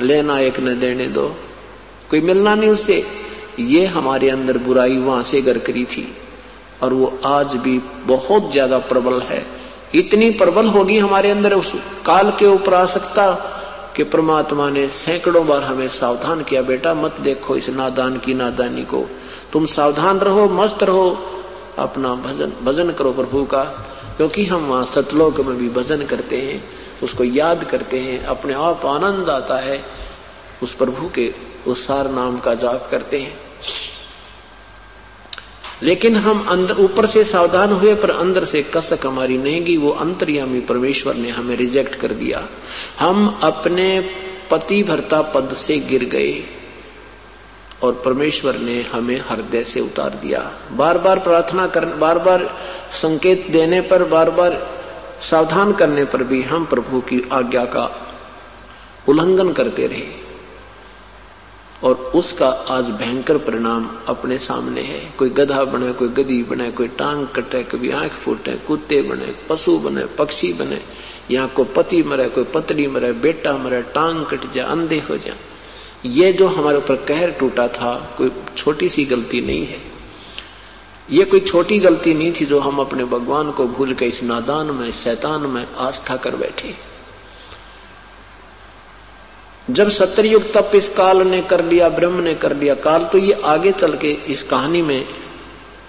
लेना एक न देने दो, कोई मिलना नहीं उससे। ये हमारे अंदर बुराई वहां से घर करी थी और वो आज भी बहुत ज्यादा प्रबल है। इतनी प्रबल होगी हमारे अंदर उस काल के ऊपर आ सकता कि परमात्मा ने सैकड़ों बार हमें सावधान किया, बेटा मत देखो इस नादान की नादानी को, तुम सावधान रहो, मस्त रहो, अपना भजन करो प्रभु का। क्योंकि हम वहां सतलोक में भी भजन करते हैं, उसको याद करते हैं, अपने आप आनंद आता है, उस प्रभु के उस सार नाम का जाप करते हैं। लेकिन हम अंदर ऊपर से सावधान हुए पर अंदर से कसक हमारी नहीं गई। वो अंतर्यामी परमेश्वर ने हमें रिजेक्ट कर दिया। हम अपने पति भर्ता पद से गिर गए और परमेश्वर ने हमें हृदय से उतार दिया। बार बार प्रार्थना कर, बार बार संकेत देने पर, बार बार सावधान करने पर भी हम प्रभु की आज्ञा का उल्लंघन करते रहे और उसका आज भयंकर परिणाम अपने सामने है। कोई गधा बने, कोई गधी बने, कोई टांग कटे, कभी आंख फूटे, कुत्ते बने, पशु बने, पक्षी बने, यहाँ कोई पति मरे, कोई पत्नी मरे, बेटा मरे, टांग कट जाए, अंधे हो जाए। ये जो हमारे ऊपर कहर टूटा था, कोई छोटी सी गलती नहीं है। ये कोई छोटी गलती नहीं थी जो हम अपने भगवान को भूल के इस नादान में, शैतान में आस्था कर बैठे। जब सत्ययुग तप इस काल ने कर लिया, ब्रह्म ने कर लिया, काल तो ये आगे चल के इस कहानी में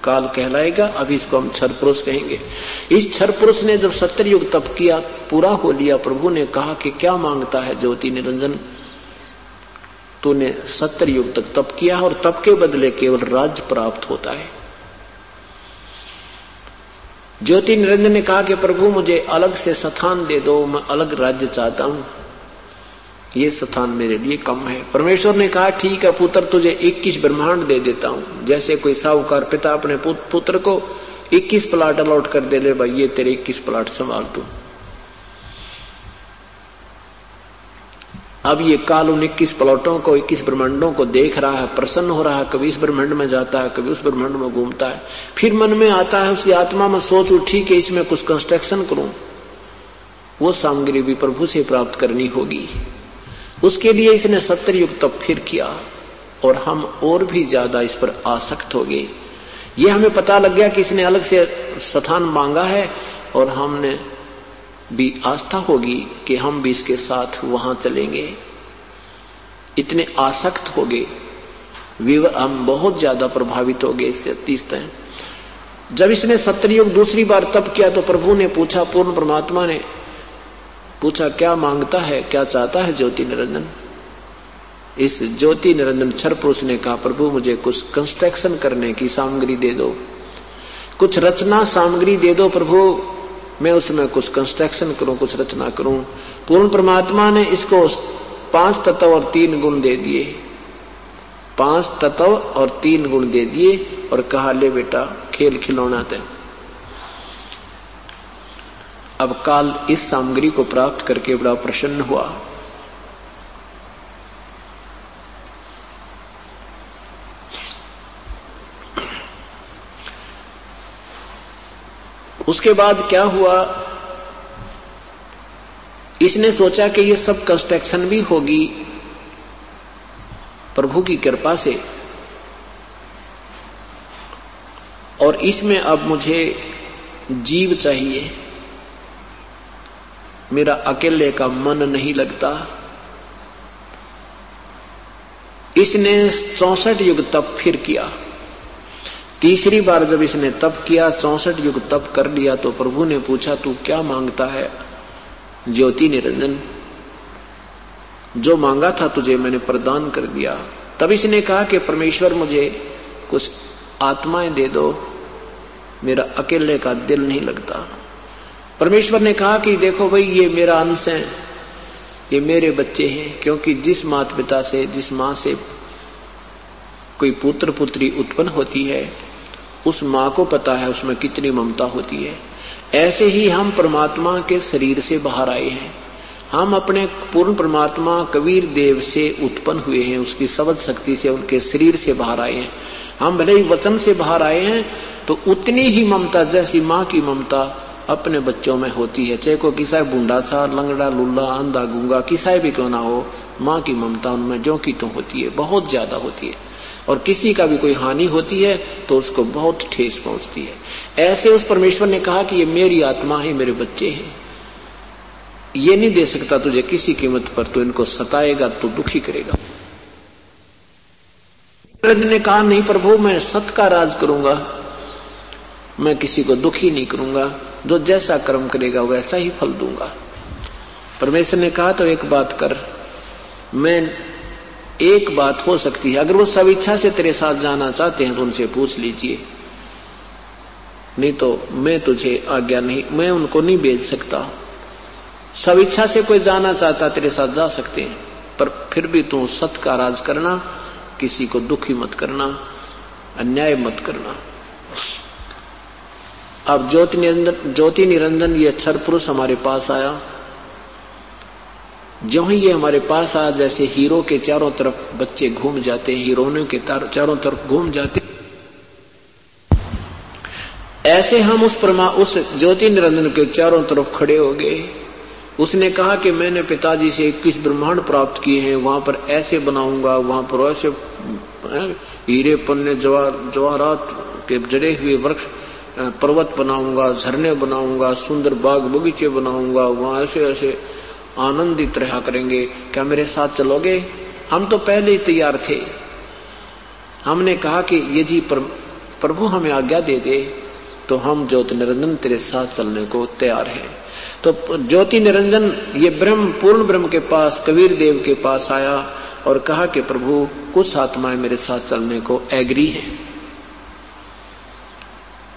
काल कहलाएगा। अभी इसको हम क्षर पुरुष कहेंगे। इस क्षर पुरुष ने जब सत्ययुग तप किया, पूरा हो लिया, प्रभु ने कहा कि क्या मांगता है ज्योति निरंजन, तूने सत्ययुग तक तप किया और तप के बदले केवल राज्य प्राप्त होता है। ज्योति निरंजन ने कहा कि प्रभु मुझे अलग से स्थान दे दो, मैं अलग राज्य चाहता हूं, ये स्थान मेरे लिए कम है। परमेश्वर ने कहा ठीक है पुत्र, तुझे 21 ब्रह्मांड दे देता हूं। जैसे कोई साहूकार पिता अपने पुत्र को 21 प्लाट अलॉट कर दे, ले भाई ये तेरे 21 प्लाट संभाल तू। अब ये काल उन 21 प्लॉटों को, 21 ब्रह्मांडों को देख रहा है, प्रसन्न हो रहा है। कभी इस ब्रह्मांड में जाता है, कभी उस ब्रह्मांड में घूमता है। फिर मन में आता है, उसकी आत्मा में सोच उठी कि इसमें कुछ कंस्ट्रक्शन करूं। वो सामग्री भी प्रभु से प्राप्त करनी होगी। उसके लिए इसने सत्ययुग तप फिर किया और हम और भी ज्यादा इस पर आसक्त हो गए। ये हमें पता लग गया कि इसने अलग से स्थान मांगा है और हमने भी आस्था होगी कि हम भी इसके साथ वहां चलेंगे। इतने आसक्त हो गए, हम बहुत ज्यादा प्रभावित हो गए इससे। तीसरा, जब इसने सत्ययुग दूसरी बार तप किया तो प्रभु ने पूछा, पूर्ण परमात्मा ने पूछा क्या मांगता है, क्या चाहता है ज्योति निरंजन। इस ज्योति निरंजन क्षर पुरुष ने कहा प्रभु मुझे कुछ कंस्ट्रक्शन करने की सामग्री दे दो, कुछ रचना सामग्री दे दो प्रभु, मैं उसमें कुछ कंस्ट्रक्शन करूं, कुछ रचना करूं। पूर्ण परमात्मा ने इसको 5 तत्व और 3 गुण दे दिए। 5 तत्व और 3 गुण दे दिए और कहा ले बेटा खेल खिलौना दे। अब काल इस सामग्री को प्राप्त करके बड़ा प्रसन्न हुआ। उसके बाद क्या हुआ, इसने सोचा कि ये सब कंस्ट्रक्शन भी होगी प्रभु की कृपा से और इसमें अब मुझे जीव चाहिए, मेरा अकेले का मन नहीं लगता। इसने 64 युग तप फिर किया। तीसरी बार जब इसने तप किया, 64 युग तप कर लिया तो प्रभु ने पूछा तू क्या मांगता है ज्योति निरंजन। जो मांगा था तुझे मैंने प्रदान कर दिया। तब इसने कहा कि परमेश्वर मुझे कुछ आत्माएं दे दो, मेरा अकेले का दिल नहीं लगता। परमेश्वर ने कहा कि देखो भाई ये मेरा अंश है, ये मेरे बच्चे हैं। क्योंकि जिस माता पिता से, जिस माँ से कोई पुत्र पुत्री उत्पन्न होती है उस माँ को पता है उसमें कितनी ममता होती है। ऐसे ही हम परमात्मा के शरीर से बाहर आए हैं। हम अपने पूर्ण परमात्मा कबीर देव से उत्पन्न हुए हैं, उसकी शब्द शक्ति से उनके शरीर से बाहर आए हैं। हम भले ही वचन से बाहर आए हैं तो उतनी ही ममता जैसी माँ की ममता अपने बच्चों में होती है, चाहे को किसा बूढ़ा सा, लंगड़ा, लुल्ला, अंधा, गूंगा, किसा भी क्यों ना हो, माँ की ममता उनमें जो की तो होती है, बहुत ज्यादा होती है। और किसी का भी कोई हानि होती है तो उसको बहुत ठेस पहुंचती है। ऐसे उस परमेश्वर ने कहा कि ये मेरी आत्मा है, मेरे बच्चे हैं, ये नहीं दे सकता तुझे किसी कीमत पर, तो इनको सताएगा तो दुखी करेगा। ने कहा नहीं प्रभु, मैं सत का राज करूंगा, मैं किसी को दुखी नहीं करूंगा, जो जैसा कर्म करेगा वैसा ही फल दूंगा। परमेश्वर ने कहा तो एक बात कर, मैं एक बात हो सकती है, अगर वो सब इच्छा से तेरे साथ जाना चाहते हैं तो उनसे पूछ लीजिए, नहीं तो मैं तुझे आज्ञा नहीं, मैं उनको नहीं भेज सकता। सब इच्छा से कोई जाना चाहता तेरे साथ जा सकते हैं, पर फिर भी तू सत का राज करना, किसी को दुखी मत करना, अन्याय मत करना। अब ज्योति निरंजन ये अक्षर पुरुष हमारे पास आया। जो ही ये हमारे पास आया, जैसे हीरो के चारों तरफ बच्चे घूम जाते हैं, हीरोइनों के चारों तरफ घूम जाते, ऐसे हम उस ज्योति निरंजन के चारों तरफ खड़े हो गए। उसने कहा कि मैंने पिताजी से 21 ब्रह्मांड प्राप्त किए हैं, वहां पर ऐसे बनाऊंगा, वहां पर ऐसे हीरे पन्ने जवाहरात के जड़े हुए वृक्ष पर्वत बनाऊंगा, झरने बनाऊंगा, सुंदर बाग बगीचे बनाऊंगा, वहां ऐसे ऐसे आनंदित रहा करेंगे, क्या मेरे साथ चलोगे? हम तो पहले ही तैयार थे। हमने कहा कि यदि प्रभु हमें आज्ञा दे दे तो हम ज्योति निरंजन तेरे साथ चलने को तैयार हैं। तो ज्योति निरंजन ये ब्रह्म, पूर्ण ब्रह्म के पास, कबीर देव के पास आया और कहा कि प्रभु कुछ आत्माएं मेरे साथ चलने को एग्री हैं।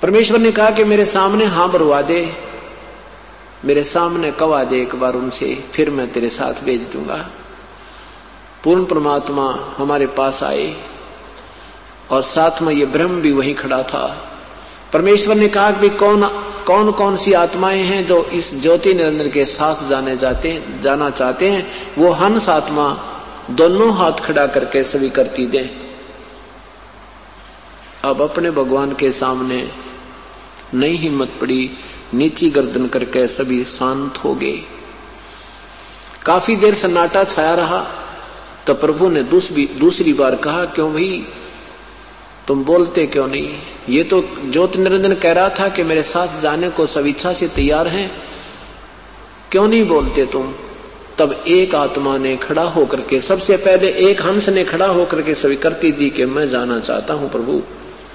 परमेश्वर ने कहा कि मेरे सामने हाँ भरवा दे, मेरे सामने कवा दे एक बार उनसे, फिर मैं तेरे साथ भेज दूंगा। पूर्ण परमात्मा हमारे पास आए और साथ में ये ब्रह्म भी वहीं खड़ा था। परमेश्वर ने कहा कि कौन कौन सी आत्माएं हैं जो इस ज्योति निरंजन के साथ जाना चाहते हैं, वो हंस आत्मा दोनों हाथ खड़ा करके सभी करती दे। अब अपने भगवान के सामने नहीं हिम्मत पड़ी, नीची गर्दन करके सभी शांत हो गए। काफी देर सन्नाटा छाया रहा, तो प्रभु ने दूसरी बार कहा, क्यों भाई तुम बोलते क्यों नहीं? ये तो ज्योति निरंजन कह रहा था कि मेरे साथ जाने को सब इच्छा से तैयार हैं, क्यों नहीं बोलते तुम? तब एक आत्मा ने खड़ा होकर के, सबसे पहले एक हंस ने खड़ा होकर के स्वीकृति दी कि मैं जाना चाहता हूं प्रभु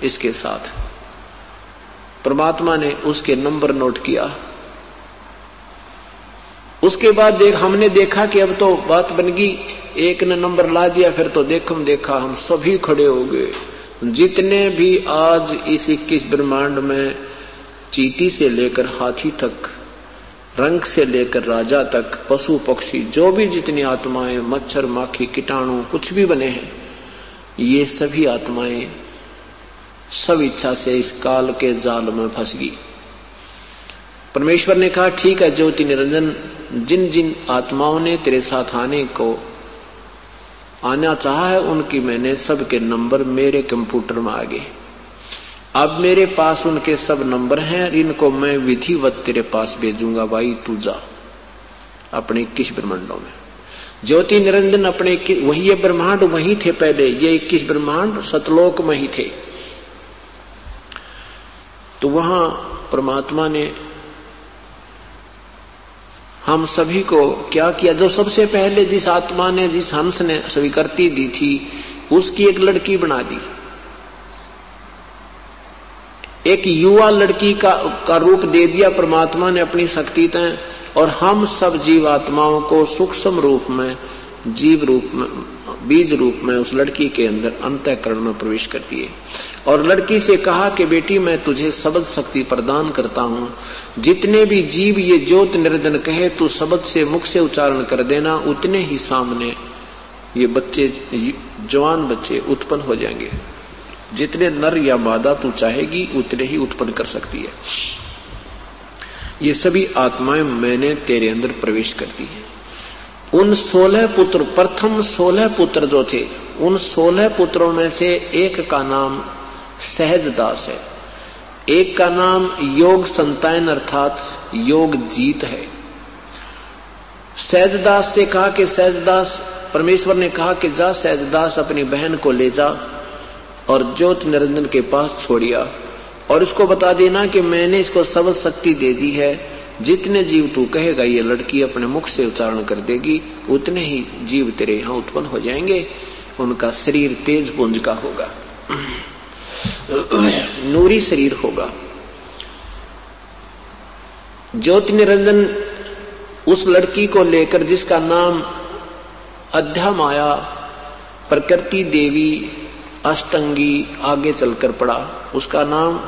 इसके साथ। परमात्मा ने उसके नंबर नोट किया। उसके बाद हमने देखा कि अब तो बात बन गई, एक ने नंबर ला दिया, फिर तो देखा हम सभी खड़े हो गए। जितने भी आज इस 21 ब्रह्मांड में चींटी से लेकर हाथी तक, रंग से लेकर राजा तक, पशु पक्षी, जो भी जितनी आत्माएं, मच्छर माखी कीटाणु कुछ भी बने हैं, ये सभी आत्माएं सब इच्छा से इस काल के जाल में फंस गई। परमेश्वर ने कहा ठीक है ज्योति निरंजन, जिन जिन आत्माओं ने तेरे साथ आना चाहा है उनकी मैंने सबके नंबर मेरे कंप्यूटर में आ गए। अब मेरे पास उनके सब नंबर हैं, इनको मैं विधिवत तेरे पास भेजूंगा। भाई तू जा अपने 21 ब्रह्मांडों में। ज्योति निरंजन अपने वही, ये ब्रह्मांड वही थे पहले, ये 21 ब्रह्मांड सतलोक में ही थे। तो वहां परमात्मा ने हम सभी को क्या किया, जो सबसे पहले जिस आत्मा ने, जिस हंस ने स्वीकृति दी थी, उसकी एक लड़की बना दी, एक युवा लड़की का रूप दे दिया परमात्मा ने अपनी शक्ति तय, और हम सब जीवात्माओं को सूक्ष्म रूप में, जीव रूप में, बीज रूप में उस लड़की के अंदर अंतःकरण में प्रवेश कर दिए। और लड़की से कहा कि बेटी मैं तुझे शब्द शक्ति प्रदान करता हूं, जितने भी जीव ये ज्योत निरंजन कहे तू शब्द से मुख से उच्चारण कर देना, उतने ही सामने ये बच्चे, जवान बच्चे उत्पन्न हो जाएंगे। जितने नर या मादा तू चाहेगी उतने ही उत्पन्न कर सकती है। ये सभी आत्माएं मैंने तेरे अंदर प्रवेश कर दी है। उन 16 पुत्र, प्रथम 16 पुत्र जो थे, उन 16 पुत्रों में से एक का नाम सहजदास है, एक का नाम योग संतान अर्थात योग जीत है। सहजदास से कहा कि सहजदास, परमेश्वर ने कहा कि जा सहजदास अपनी बहन को ले जा और ज्योत निरंजन के पास छोड़िया और उसको बता देना कि मैंने इसको सब शक्ति दे दी है, जितने जीव तू कहेगा ये लड़की अपने मुख से उच्चारण कर देगी, उतने ही जीव तेरे यहां उत्पन्न हो जाएंगे। उनका शरीर तेज पुंज का होगा, नूरी शरीर होगा। ज्योति निरंजन उस लड़की को लेकर, जिसका नाम अध्या माया, प्रकृति देवी, अष्टंगी आगे चलकर पड़ा, उसका नाम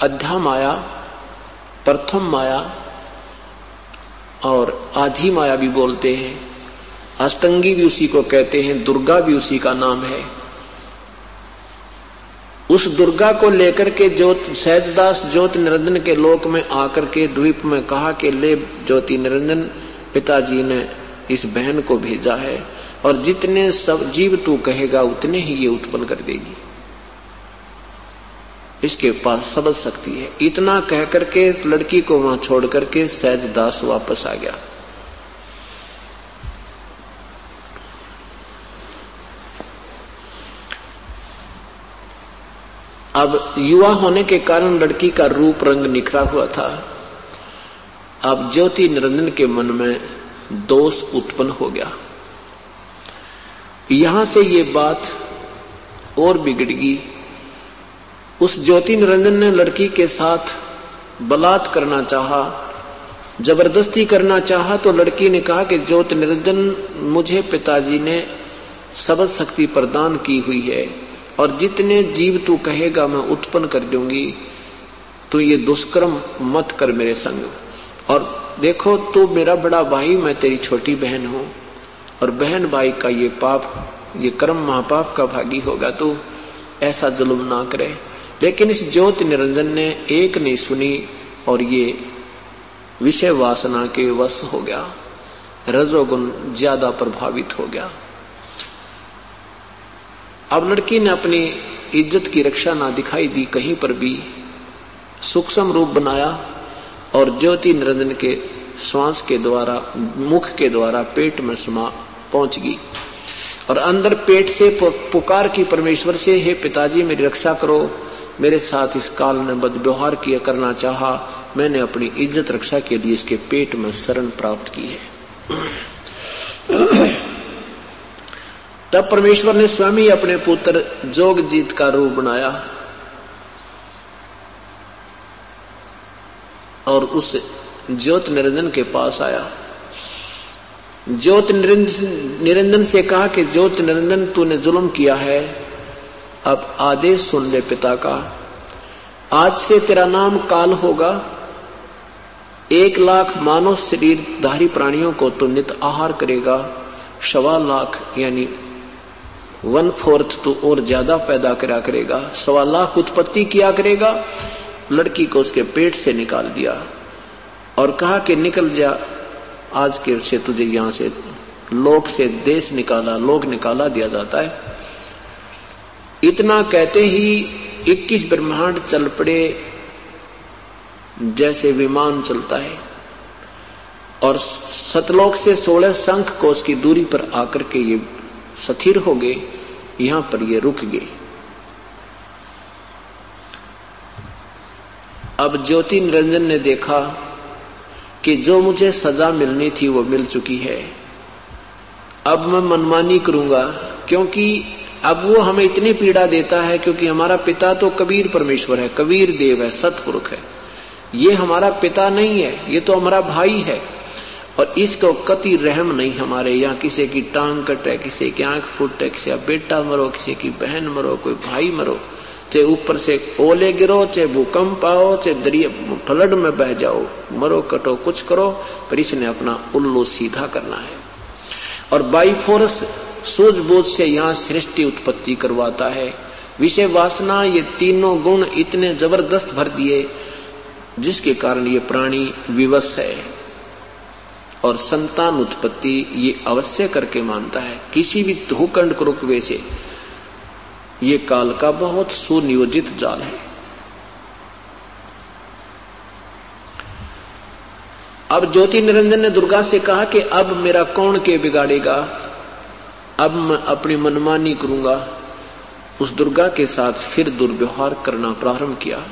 अध्या माया, प्रथम माया और आधी माया भी बोलते हैं। अष्टंगी भी उसी को कहते हैं, दुर्गा भी उसी का नाम है। उस दुर्गा को लेकर के सहजदास ज्योति निरंजन के लोक में आकर के द्वीप में कहा कि ले ज्योति निरंजन, पिताजी ने इस बहन को भेजा है और जितने सब जीव तू कहेगा उतने ही ये उत्पन्न कर देगी, इसके पास सब शक्ति है। इतना कह करके इस लड़की को वहां छोड़ करके सहजदास वापस आ गया। अब युवा होने के कारण लड़की का रूप रंग निखरा हुआ था। अब ज्योति निरंजन के मन में दोष उत्पन्न हो गया। यहां से ये बात और बिगड़ गई। उस ज्योति निरंजन ने लड़की के साथ बलात् करना चाहा, जबरदस्ती करना चाहा, तो लड़की ने कहा कि ज्योति निरंजन, मुझे पिताजी ने सबद शक्ति प्रदान की हुई है और जितने जीव तू कहेगा मैं उत्पन्न कर दूंगी, तू ये दुष्कर्म मत कर मेरे संग। और देखो, तू मेरा बड़ा भाई, मैं तेरी छोटी बहन हूं और बहन भाई का ये पाप, ये कर्म महापाप का भागी होगा, तू ऐसा जुल्म ना करे। लेकिन इस ज्योति निरंजन ने एक नहीं सुनी और ये विषय वासना के वश हो गया, रजोगुण ज्यादा प्रभावित हो गया। अब लड़की ने अपनी इज्जत की रक्षा ना दिखाई दी, कहीं पर भी सूक्ष्म रूप बनाया और ज्योति निरंजन के श्वास के द्वारा, मुख के द्वारा पेट में समा पहुंच गई और अंदर पेट से पुकार की परमेश्वर से, हे पिताजी मेरी रक्षा करो, मेरे साथ इस काल ने बदव्यवहार किया करना चाहा, मैंने अपनी इज्जत रक्षा के लिए इसके पेट में शरण प्राप्त की है। तब परमेश्वर ने स्वयं ही अपने पुत्र जोगजीत का रूप बनाया और उस ज्योत निरंजन के पास आया। ज्योत निरंजन से कहा कि ज्योत निरंजन, तूने जुल्म किया है, अब आदेश सुन ले पिता का। आज से तेरा नाम काल होगा। 1 लाख मानव शरीरधारी प्राणियों को तू नित आहार करेगा। 1.25 लाख यानी 1/4 तो और ज्यादा पैदा करेगा। 1.25 लाख उत्पत्ति किया करेगा। लड़की को उसके पेट से निकाल दिया और कहा कि निकल जा, आज के से तुझे यहां से लोक से देश निकाला, लोक निकाला दिया जाता है। इतना कहते ही 21 ब्रह्मांड चल पड़े जैसे विमान चलता है और सतलोक से 16 शंख कोश की दूरी पर आकर के ये स्थिर हो गए, यहां पर ये रुक गए। अब ज्योति निरंजन ने देखा कि जो मुझे सजा मिलनी थी वो मिल चुकी है, अब मैं मनमानी करूंगा, क्योंकि अब वो हमें इतनी पीड़ा देता है, क्योंकि हमारा पिता तो कबीर परमेश्वर है, कबीर देव है, सतपुरुष है। ये हमारा पिता नहीं है, ये तो हमारा भाई है और इसको कति रहम नहीं हमारे। यहाँ किसी की टांग कटे, किसी की आंख फूटे, किसी का बेटा मरो, किसी की बहन मरो, कोई भाई मरो, चाहे ऊपर से ओले गिरो, चाहे भूकंप आओ, चाहे दरिया फ्लड में बह जाओ, मरो कटो कुछ करो, पर इसने अपना उल्लू सीधा करना है। और बाई फोर्स सूझबूझ से यहाँ सृष्टि उत्पत्ति करवाता है। विषय वासना, ये तीनों गुण इतने जबरदस्त भर दिए जिसके कारण ये प्राणी विवश है और संतान उत्पत्ति ये अवश्य करके मानता है। किसी भी भूखंड कुरुकवे से ये काल का बहुत सुनियोजित जाल है। अब ज्योति निरंजन ने दुर्गा से कहा कि अब मेरा कौन के बिगाड़ेगा, अब मैं अपनी मनमानी करूंगा। उस दुर्गा के साथ फिर दुर्व्यवहार करना प्रारंभ किया।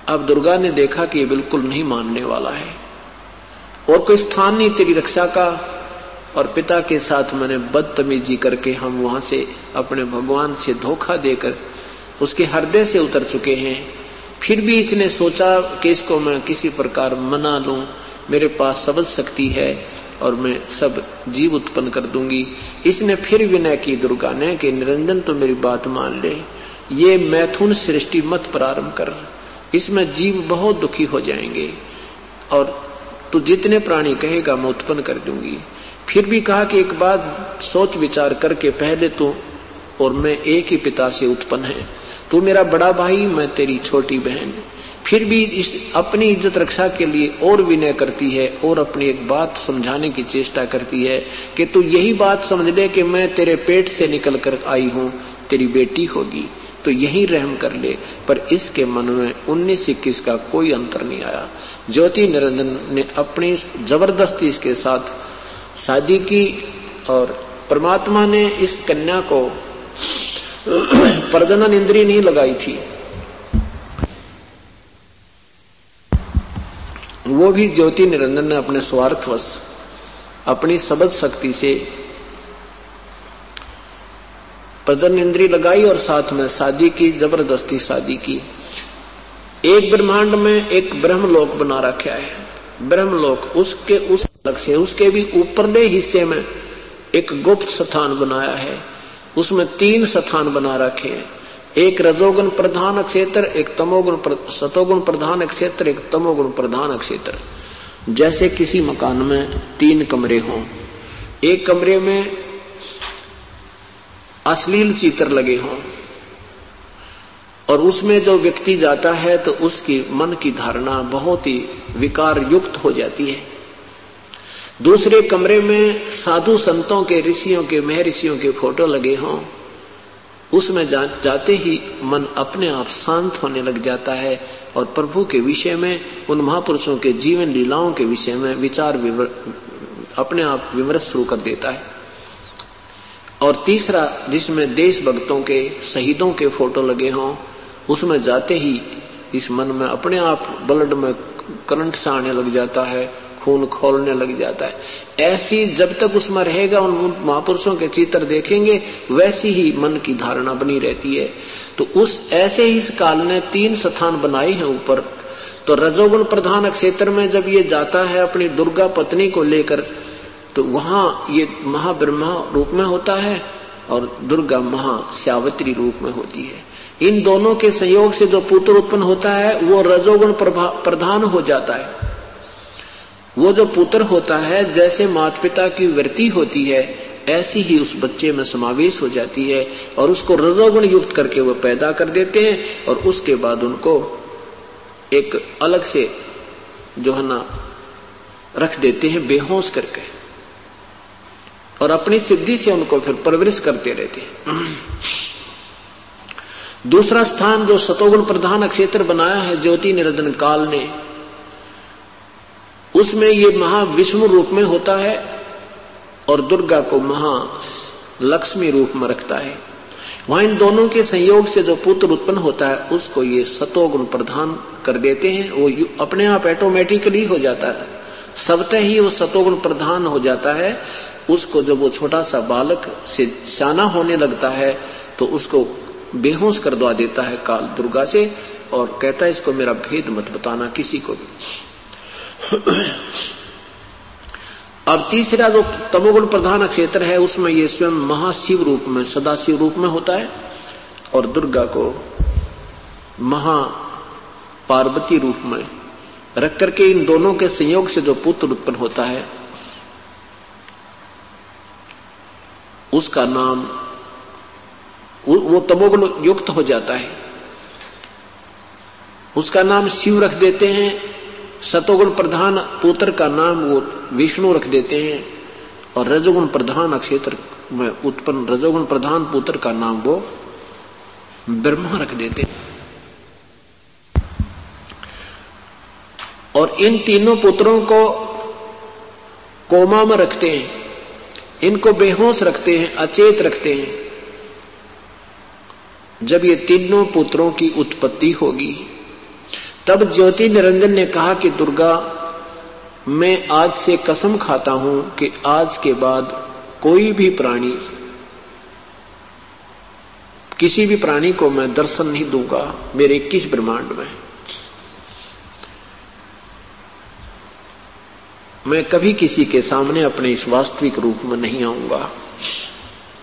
अब दुर्गा ने देखा कि ये बिल्कुल नहीं मानने वाला है और कोई स्थान नहीं तेरी रक्षा का, और पिता के साथ मैंने बदतमीजी करके हम वहां से अपने भगवान से धोखा देकर उसके हृदय से उतर चुके हैं। फिर भी इसने सोचा कि इसको मैं किसी प्रकार मना लूं, मेरे पास सबद शक्ति है और मैं सब जीव उत्पन्न कर दूंगी। इसने फिर विनय की दुर्गा ने कि निरंजन तो मेरी बात मान ले, ये मैथुन सृष्टि मत प्रारंभ कर, इसमें जीव बहुत दुखी हो जाएंगे और तू जितने प्राणी कहेगा मैं उत्पन्न कर दूंगी। फिर भी कहा कि एक बात सोच विचार करके, पहले तू और मैं एक ही पिता से उत्पन्न है, तू मेरा बड़ा भाई, मैं तेरी छोटी बहन। फिर भी इस अपनी इज्जत रक्षा के लिए और विनय करती है और अपनी एक बात समझाने की चेष्टा करती है कि तू यही बात समझ ले कि मैं तेरे पेट से निकल कर आई हूं, तेरी बेटी होगी, तो यही रहम कर ले। पर इसके मन में 19-21 का कोई अंतर नहीं आया। ज्योति निरंजन ने अपनी जबरदस्ती इसके साथ शादी की और परमात्मा ने इस कन्या को प्रजनन इंद्रिय नहीं लगाई थी, वो भी ज्योति निरंजन ने अपने स्वार्थवश अपनी सबद शक्ति से प्रजनन इंद्रिय लगाई और साथ में शादी की, जबरदस्ती शादी की। एक ब्रह्मांड में एक ब्रह्मलोक बना रखा है। ब्रह्मलोक उसके उस अलग से उसके भी ऊपरले हिस्से में एक गुप्त स्थान बनाया है। उसमें 3 स्थान बना रखे हैं, एक रजोगुण प्रधान क्षेत्र, एक तमोगुण सतोगुण प्रधान क्षेत्र, एक तमोगुण प्रधान क्षेत्र। जैसे किसी मकान में 3 कमरे हों, एक कमरे में अश्लील चित्र लगे हों और उसमें जो व्यक्ति जाता है तो उसकी मन की धारणा बहुत ही विकार युक्त हो जाती है। दूसरे कमरे में साधु संतों के, ऋषियों के, महर्षियों के फोटो लगे हों, उसमें जाते ही मन अपने आप शांत होने लग जाता है और प्रभु के विषय में, उन महापुरुषों के जीवन लीलाओं के विषय में विचार अपने आप विमर्श शुरू कर देता है। और तीसरा जिसमें देशभक्तों के, शहीदों के फोटो लगे हों, उसमें जाते ही इस मन में अपने आप ब्लड में करंट सा आने लग जाता है, खून खोलने लग जाता है। ऐसी जब तक उसमें रहेगा, उन महापुरुषों के चित्र देखेंगे, वैसी ही मन की धारणा बनी रहती है। तो उस ऐसे ही इस काल ने 3 स्थान बनाए हैं ऊपर। तो रजोगुण प्रधान क्षेत्र में जब ये जाता है अपनी दुर्गा पत्नी को लेकर, तो वहां ये महाब्रह्मा रूप में होता है और दुर्गा महाश्यावत्री रूप में होती है। इन दोनों के संयोग से जो पुत्र उत्पन्न होता है वो रजोगुण प्रधान हो जाता है। वो जो पुत्र होता है, जैसे माता पिता की वृत्ति होती है, ऐसी ही उस बच्चे में समावेश हो जाती है और उसको रजोगुण युक्त करके वो पैदा कर देते हैं और उसके बाद उनको एक अलग से जो है ना रख देते हैं बेहोश करके, और अपनी सिद्धि से उनको फिर परवरिश करते रहते हैं। दूसरा स्थान जो सतोगुण प्रधान क्षेत्र बनाया है ज्योति निरंजन काल ने, उसमें ये महाविष्णु रूप में होता है और दुर्गा को महालक्ष्मी रूप में रखता है। वहां इन दोनों के संयोग से जो पुत्र उत्पन्न होता है उसको ये सतोगुण प्रधान कर देते हैं। वो अपने आप ऑटोमेटिकली हो जाता है, सबते ही वो सतोगुण प्रधान हो जाता है। उसको जब वो छोटा सा बालक से सियाना होने लगता है तो उसको बेहोश कर दवा देता है काल दुर्गा से और कहता है इसको मेरा भेद मत बताना किसी को भी। अब तीसरा जो तमोगुण प्रधान क्षेत्र है उसमें ये स्वयं महाशिव रूप में, सदाशिव रूप में होता है और दुर्गा को महा पार्वती रूप में रख करके इन दोनों के संयोग से जो पुत्र उत्पन्न होता है उसका नाम, वो तमोगुण युक्त हो जाता है, उसका नाम शिव रख देते हैं। सतोगुण प्रधान पुत्र का नाम वो विष्णु रख देते हैं और रजोगुण प्रधान क्षेत्र में उत्पन्न रजोगुण प्रधान पुत्र का नाम वो ब्रह्मा रख देते हैं। और इन तीनों पुत्रों को कोमा में रखते हैं, इनको बेहोश रखते हैं, अचेत रखते हैं। जब ये तीनों पुत्रों की उत्पत्ति होगी तब ज्योति निरंजन ने कहा कि दुर्गा, मैं आज से कसम खाता हूं कि आज के बाद कोई भी प्राणी, किसी भी प्राणी को मैं दर्शन नहीं दूंगा मेरे 21 ब्रह्मांड में। मैं कभी किसी के सामने अपने इस वास्तविक रूप में नहीं आऊंगा।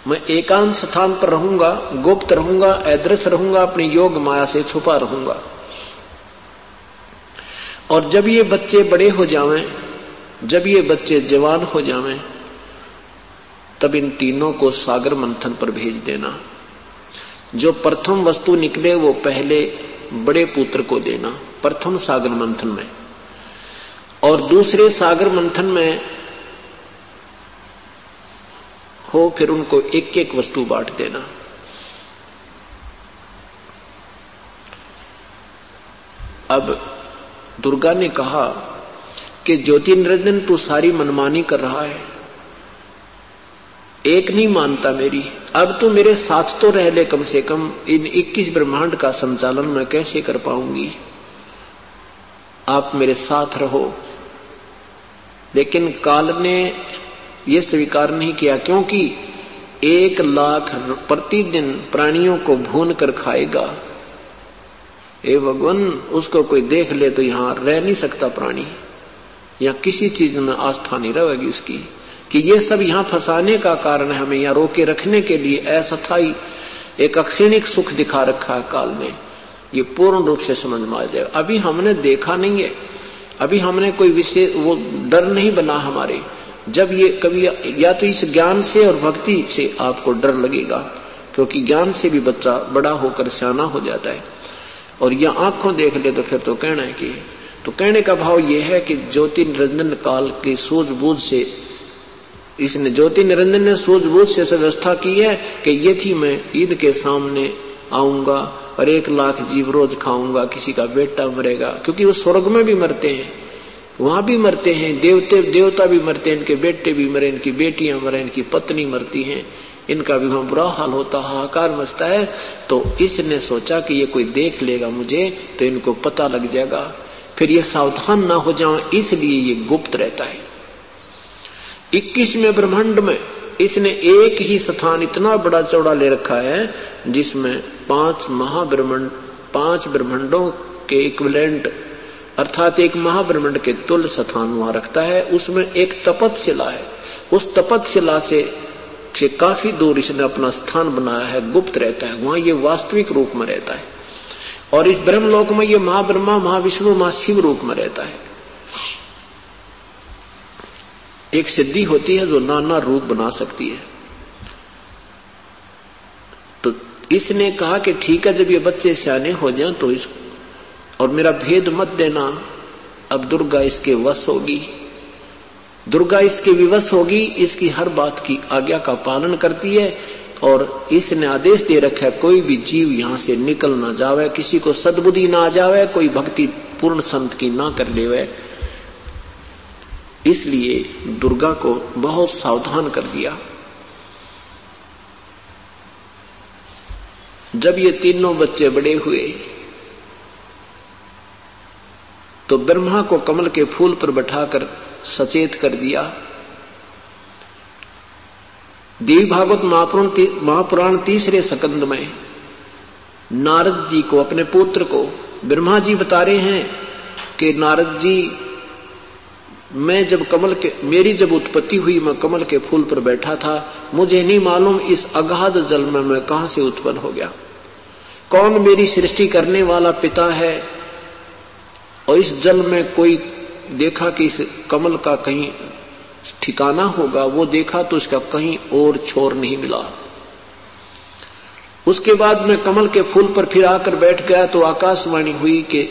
मैं एकांत स्थान पर रहूंगा, गुप्त रहूंगा, अदृश्य रहूंगा, अपनी योग माया से छुपा रहूंगा। और जब ये बच्चे बड़े हो जावें, जब ये बच्चे जवान हो जावें, तब इन तीनों को सागर मंथन पर भेज देना। जो प्रथम वस्तु निकले वो पहले बड़े पुत्र को देना, प्रथम सागर मंथन में, और दूसरे सागर मंथन में हो फिर उनको एक एक वस्तु बांट देना। अब दुर्गा ने कहा कि ज्योति निरंजन तू सारी मनमानी कर रहा है, एक नहीं मानता मेरी, अब तू मेरे साथ तो रह ले, कम से कम इन 21 ब्रह्मांड का संचालन मैं कैसे कर पाऊंगी, आप मेरे साथ रहो। लेकिन काल ने यह स्वीकार नहीं किया, क्योंकि 1 लाख प्रतिदिन प्राणियों को भून कर खाएगा। ए भगवान, उसको कोई देख ले तो यहां रह नहीं सकता प्राणी, या किसी चीज में आस्था नहीं रहेगी उसकी, कि ये सब यहां फंसाने का कारण है, हमें यहां रोके रखने के लिए अस्थायी एक अक्षणिक सुख दिखा रखा है काल ने। ये पूर्ण रूप से समझ में आ जाए। अभी हमने देखा नहीं है, अभी हमने कोई विशेष वो डर नहीं बना हमारे। जब ये कभी या तो इस ज्ञान से और भक्ति से आपको डर लगेगा, क्योंकि ज्ञान से भी बच्चा बड़ा होकर सियाना हो जाता है, और यह आंखों देख ले तो फिर तो कहना है कि, तो कहने का भाव यह है कि ज्योति निरंजन काल की सूझबूझ से, इसने ज्योति निरंजन ने सूझबूझ से व्यवस्था की है कि ये थी मैं इनके सामने आऊंगा और 1 लाख जीव रोज खाऊंगा, किसी का बेटा मरेगा, क्योंकि वो स्वर्ग में भी मरते हैं, वहां भी मरते हैं, देवता भी मरते हैं, इनके बेटे भी मरे, इनकी बेटियां मरे, इनकी पत्नी मरती हैं, इनका भी वहां बुरा हाल होता, हाहाकार मचता है। तो इसने सोचा कि ये कोई देख लेगा मुझे तो इनको पता लग जाएगा, फिर ये सावधान ना हो जाऊं, इसलिए ये गुप्त रहता है। 21वें ब्रह्मांड में इसने एक ही स्थान इतना बड़ा चौड़ा ले रखा है, जिसमें 5 महाब्रह्मांड, 5 ब्रह्मांडों के इक्विवेलेंट, अर्थात एक महाब्रह्मांड के तुल्य स्थान वहां रखता है। उसमें एक तपतशिला है, उस तपतशिला से काफी दूर इसने अपना स्थान बनाया है, गुप्त रहता है, वहां ये वास्तविक रूप में रहता है। और इस ब्रह्मलोक में ये महाब्रह्मा, महाविष्णु, महाशिव रूप में रहता है। एक सिद्धि होती है जो नाना रूप बना सकती है। तो इसने कहा कि ठीक है, जब ये बच्चे सियाने हो जाएं तो इस, और मेरा भेद मत देना, अब दुर्गा इसके वश होगी, दुर्गा इसके विवश होगी, इसकी हर बात की आज्ञा का पालन करती है। और इसने आदेश दे रखा है कोई भी जीव यहां से निकल ना जावे, किसी को सद्बुद्धि ना आ जावे, कोई भक्ति पूर्ण संत की ना कर लेवे। इसलिए दुर्गा को बहुत सावधान कर दिया। जब ये तीनों बच्चे बड़े हुए तो ब्रह्मा को कमल के फूल पर बैठाकर सचेत कर दिया। देवी भागवत महापुराण 3रे स्कंद में नारद जी को, अपने पुत्र को, ब्रह्मा जी बता रहे हैं कि नारद जी, मैं जब मेरी जब उत्पत्ति हुई, मैं कमल के फूल पर बैठा था, मुझे नहीं मालूम इस अगाध जल में मैं कहां से उत्पन्न हो गया, कौन मेरी सृष्टि करने वाला पिता है। और इस जल में कोई देखा कि इस कमल का कहीं ठिकाना होगा, वो देखा तो इसका कहीं और छोर नहीं मिला। उसके बाद मैं कमल के फूल पर फिर आकर बैठ गया तो आकाशवाणी हुई कि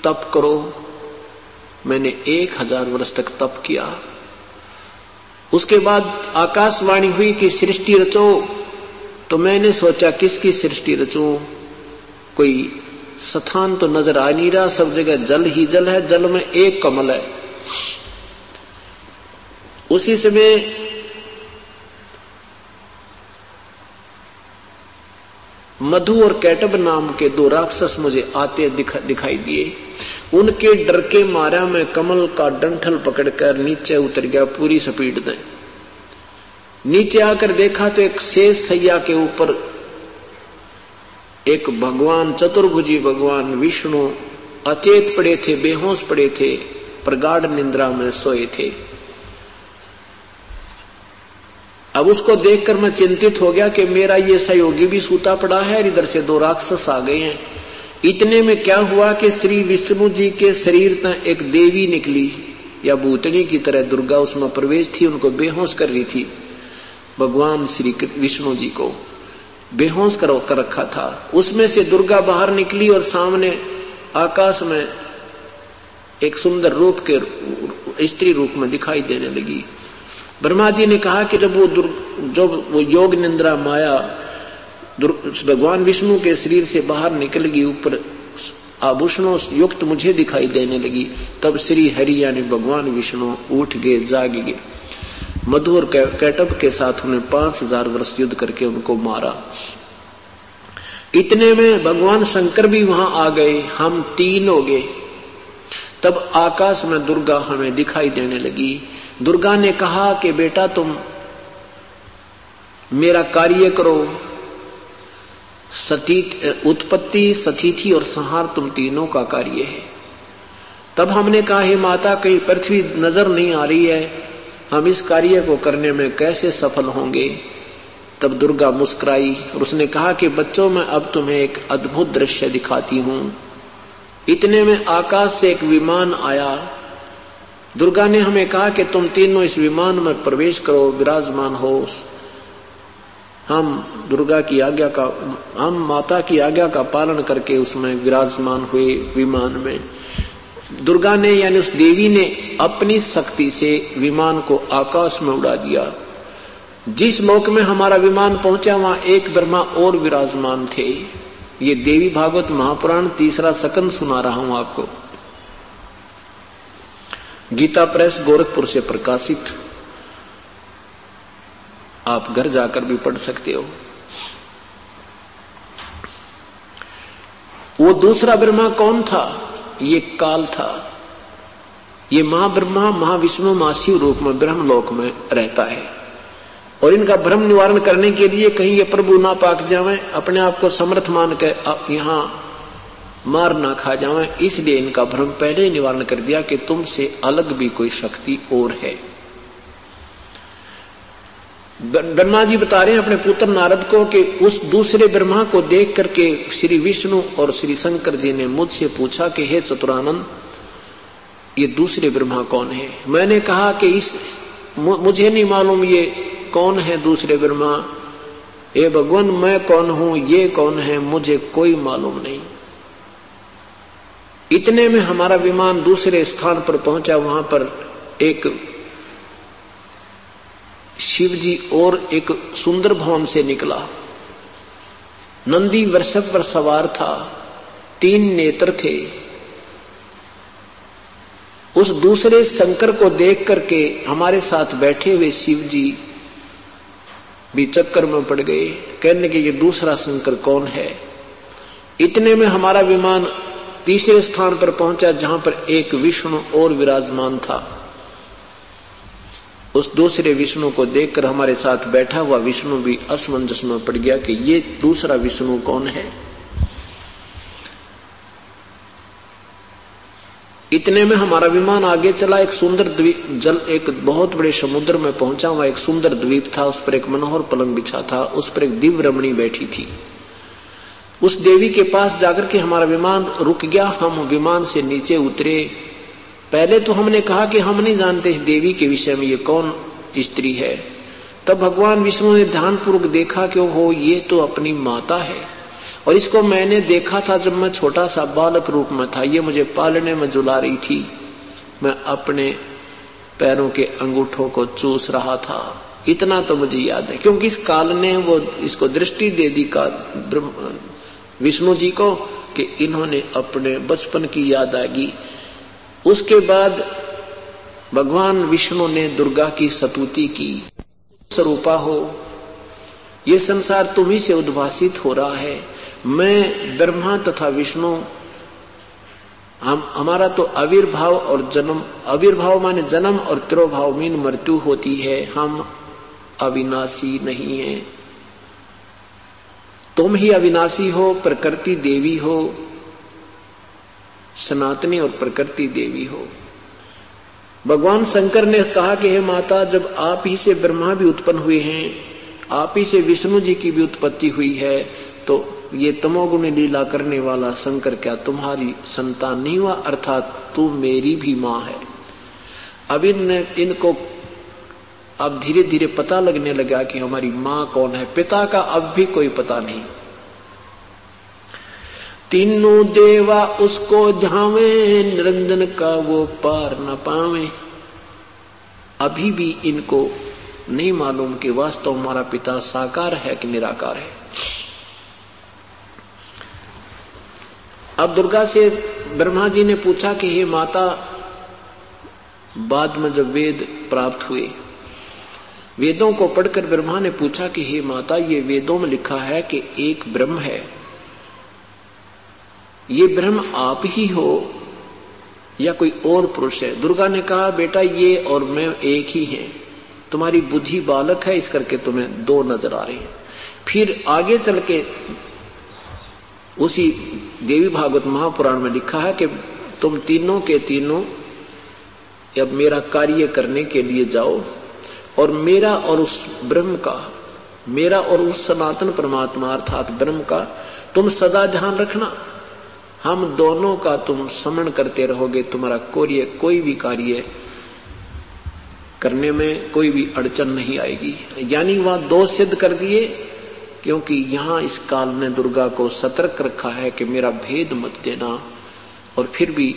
तप करो। मैंने 1000 वर्ष तक तप किया। उसके बाद आकाशवाणी हुई कि सृष्टि रचो, तो मैंने सोचा किसकी सृष्टि रचूं, कोई स्थान तो नजर आ नहीं रहा, सब जगह जल ही जल है, जल में एक कमल है। उसी समय मधु और कैटब नाम के दो राक्षस मुझे आते दिखाई दिए। उनके डर के मारा मैं कमल का डंठल पकड़कर नीचे उतर गया पूरी स्पीड में। नीचे आकर देखा तो एक शेष सैया के ऊपर एक भगवान, चतुर्भुजी भगवान विष्णु अचेत पड़े थे, बेहोश पड़े थे, प्रगाढ़ निद्रा में सोए थे। अब उसको देखकर मैं चिंतित हो गया कि मेरा ये सहयोगी भी सूता पड़ा है और इधर से दो राक्षस आ गए हैं। इतने में क्या हुआ कि श्री विष्णु जी के शरीर में एक देवी निकली या भूतनी की तरह, दुर्गा उसमें प्रवेश थी, उनको बेहोश कर रही थी। भगवान श्री विष्णु जी को बेहोश कर रखा था। उसमें से दुर्गा बाहर निकली और सामने आकाश में एक सुंदर रूप के स्त्री रूप में दिखाई देने लगी। ब्रह्मा जी ने कहा कि जब वो योग निंद्रा माया भगवान विष्णु के शरीर से बाहर निकल गई, ऊपर आभूषणों युक्त मुझे दिखाई देने लगी, तब श्री हरि यानी भगवान विष्णु उठ गए, जाग गए। मधु और कैटब के साथ उन्हें 5000 वर्ष युद्ध करके उनको मारा। इतने में भगवान शंकर भी वहां आ गए, हम 3 हो गए। तब आकाश में दुर्गा हमें दिखाई देने लगी। दुर्गा ने कहा कि बेटा तुम मेरा कार्य करो, उत्पत्ति, सतीथि और संहार तुम तीनों का कार्य है। तब हमने कहा हे माता, कहीं पृथ्वी नजर नहीं आ रही है, हम इस कार्य को करने में कैसे सफल होंगे। तब दुर्गा मुस्कुराई और उसने कहा कि बच्चों मैं अब तुम्हें एक अद्भुत दृश्य दिखाती हूं। इतने में आकाश से एक विमान आया। दुर्गा ने हमें कहा कि तुम तीनों इस विमान में प्रवेश करो, विराजमान हो। हम दुर्गा की आज्ञा का, हम माता की आज्ञा का पालन करके उसमें विराजमान हुए विमान में। दुर्गा ने यानी उस देवी ने अपनी शक्ति से विमान को आकाश में उड़ा दिया। जिस लोक में हमारा विमान पहुंचा वहां एक ब्रह्मा और विराजमान थे। ये देवी भागवत महापुराण 3रा सकंद सुना रहा हूं आपको, गीता प्रेस गोरखपुर से प्रकाशित। आप घर जाकर भी पढ़ सकते हो। वो दूसरा ब्रह्मा कौन था? ये काल था। ये महाब्रह्मा महाविष्णु महाशिव रूप में ब्रह्मलोक में रहता है और इनका भ्रम निवारण करने के लिए कहीं ये प्रभु ना पाक जावे, अपने आप को समर्थ मान के यहां मार ना खा जावे, इसलिए इनका भ्रम पहले ही निवारण कर दिया कि तुमसे अलग भी कोई शक्ति और है। ब्रह्मा जी बता रहे हैं अपने पुत्र नारद को कि उस दूसरे ब्रह्मा को देख करके श्री विष्णु और श्री शंकर जी ने मुझसे पूछा कि हे चतुरानंद, ये दूसरे ब्रह्मा कौन है? मैंने कहा कि मुझे नहीं मालूम ये कौन है दूसरे ब्रह्मा। हे भगवान, मैं कौन हूं, ये कौन है, मुझे कोई मालूम नहीं। इतने में हमारा विमान दूसरे स्थान पर पहुंचा। वहां पर एक शिव जी और एक सुंदर भवन से निकला। नंदी वृषभ पर सवार था, 3 नेत्र थे। उस दूसरे शंकर को देख करके हमारे साथ बैठे हुए शिव जी भी चक्कर में पड़ गए, कहने के ये दूसरा शंकर कौन है। इतने में हमारा विमान तीसरे स्थान पर पहुंचा जहां पर एक विष्णु और विराजमान था। उस दूसरे विष्णु को देखकर हमारे साथ बैठा हुआ विष्णु भी असमंजस में पड़ गया कि ये दूसरा विष्णु कौन है। इतने में हमारा विमान आगे चला। एक सुंदर द्वीप, एक बहुत बड़े समुद्र में पहुंचा। वहां एक सुंदर द्वीप था, उस पर एक मनोहर पलंग बिछा था, उस पर एक दिव्य रमणी बैठी थी। उस देवी के पास जाकर के हमारा विमान रुक गया। हम विमान से नीचे उतरे। पहले तो हमने कहा कि हम नहीं जानते इस देवी के विषय में, ये कौन स्त्री है। तब भगवान विष्णु ने ध्यानपूर्वक देखा कि हो ये तो अपनी माता है, और इसको मैंने देखा था जब मैं छोटा सा बालक रूप में था। ये मुझे पालने में झुला रही थी, मैं अपने पैरों के अंगूठों को चूस रहा था। इतना तो मुझे याद है, क्योंकि इस काल ने वो इसको दृष्टि दे दी का विष्णु जी को, कि इन्होंने अपने बचपन की याद आ गई। उसके बाद भगवान विष्णु ने दुर्गा की स्तुति की, स्वरूपा हो, ये संसार तुम्ही से उद्भासित हो रहा है। मैं ब्रह्मा तथा विष्णु, हमारा तो आविर्भाव और जन्म, आविर्भाव माने जन्म और तिरोभाव मीन मृत्यु होती है, हम अविनाशी नहीं है। तुम ही अविनाशी हो, प्रकृति देवी हो, सनातनी और प्रकृति देवी हो। भगवान शंकर ने कहा कि हे माता, जब आप ही से ब्रह्मा भी उत्पन्न हुए हैं, आप ही से विष्णु जी की भी उत्पत्ति हुई है, तो ये तमोगुण लीला करने वाला शंकर क्या तुम्हारी संतान नहीं हुआ? अर्थात तू मेरी भी मां है। अब इनको अब धीरे धीरे पता लगने लगा कि हमारी मां कौन है। पिता का अब भी कोई पता नहीं। तीनों देवा उसको ध्यावे, निरंजन का वो पार न पावे। अभी भी इनको नहीं मालूम कि वास्तव हमारा पिता साकार है कि निराकार है। अब दुर्गा से ब्रह्मा जी ने पूछा कि हे माता, बाद में जब वेद प्राप्त हुए, वेदों को पढ़कर ब्रह्मा ने पूछा कि हे माता, ये वेदों में लिखा है कि एक ब्रह्म है, ये ब्रह्म आप ही हो या कोई और पुरुष है? दुर्गा ने कहा, बेटा ये और मैं एक ही हैं, तुम्हारी बुद्धि बालक है, इस करके तुम्हें दो नजर आ रही है। फिर आगे चल के उसी देवी भागवत महापुराण में लिखा है कि तुम तीनों के तीनों अब मेरा कार्य करने के लिए जाओ, और मेरा और उस ब्रह्म का, मेरा और उस सनातन परमात्मा अर्थात ब्रह्म का तुम सदा ध्यान रखना। हम दोनों का तुम स्मरण करते रहोगे, तुम्हारा कोई भी कार्य करने में कोई भी अड़चन नहीं आएगी। यानी वहां दो सिद्ध कर दिए, क्योंकि यहां इस काल ने दुर्गा को सतर्क रखा है कि मेरा भेद मत देना, और फिर भी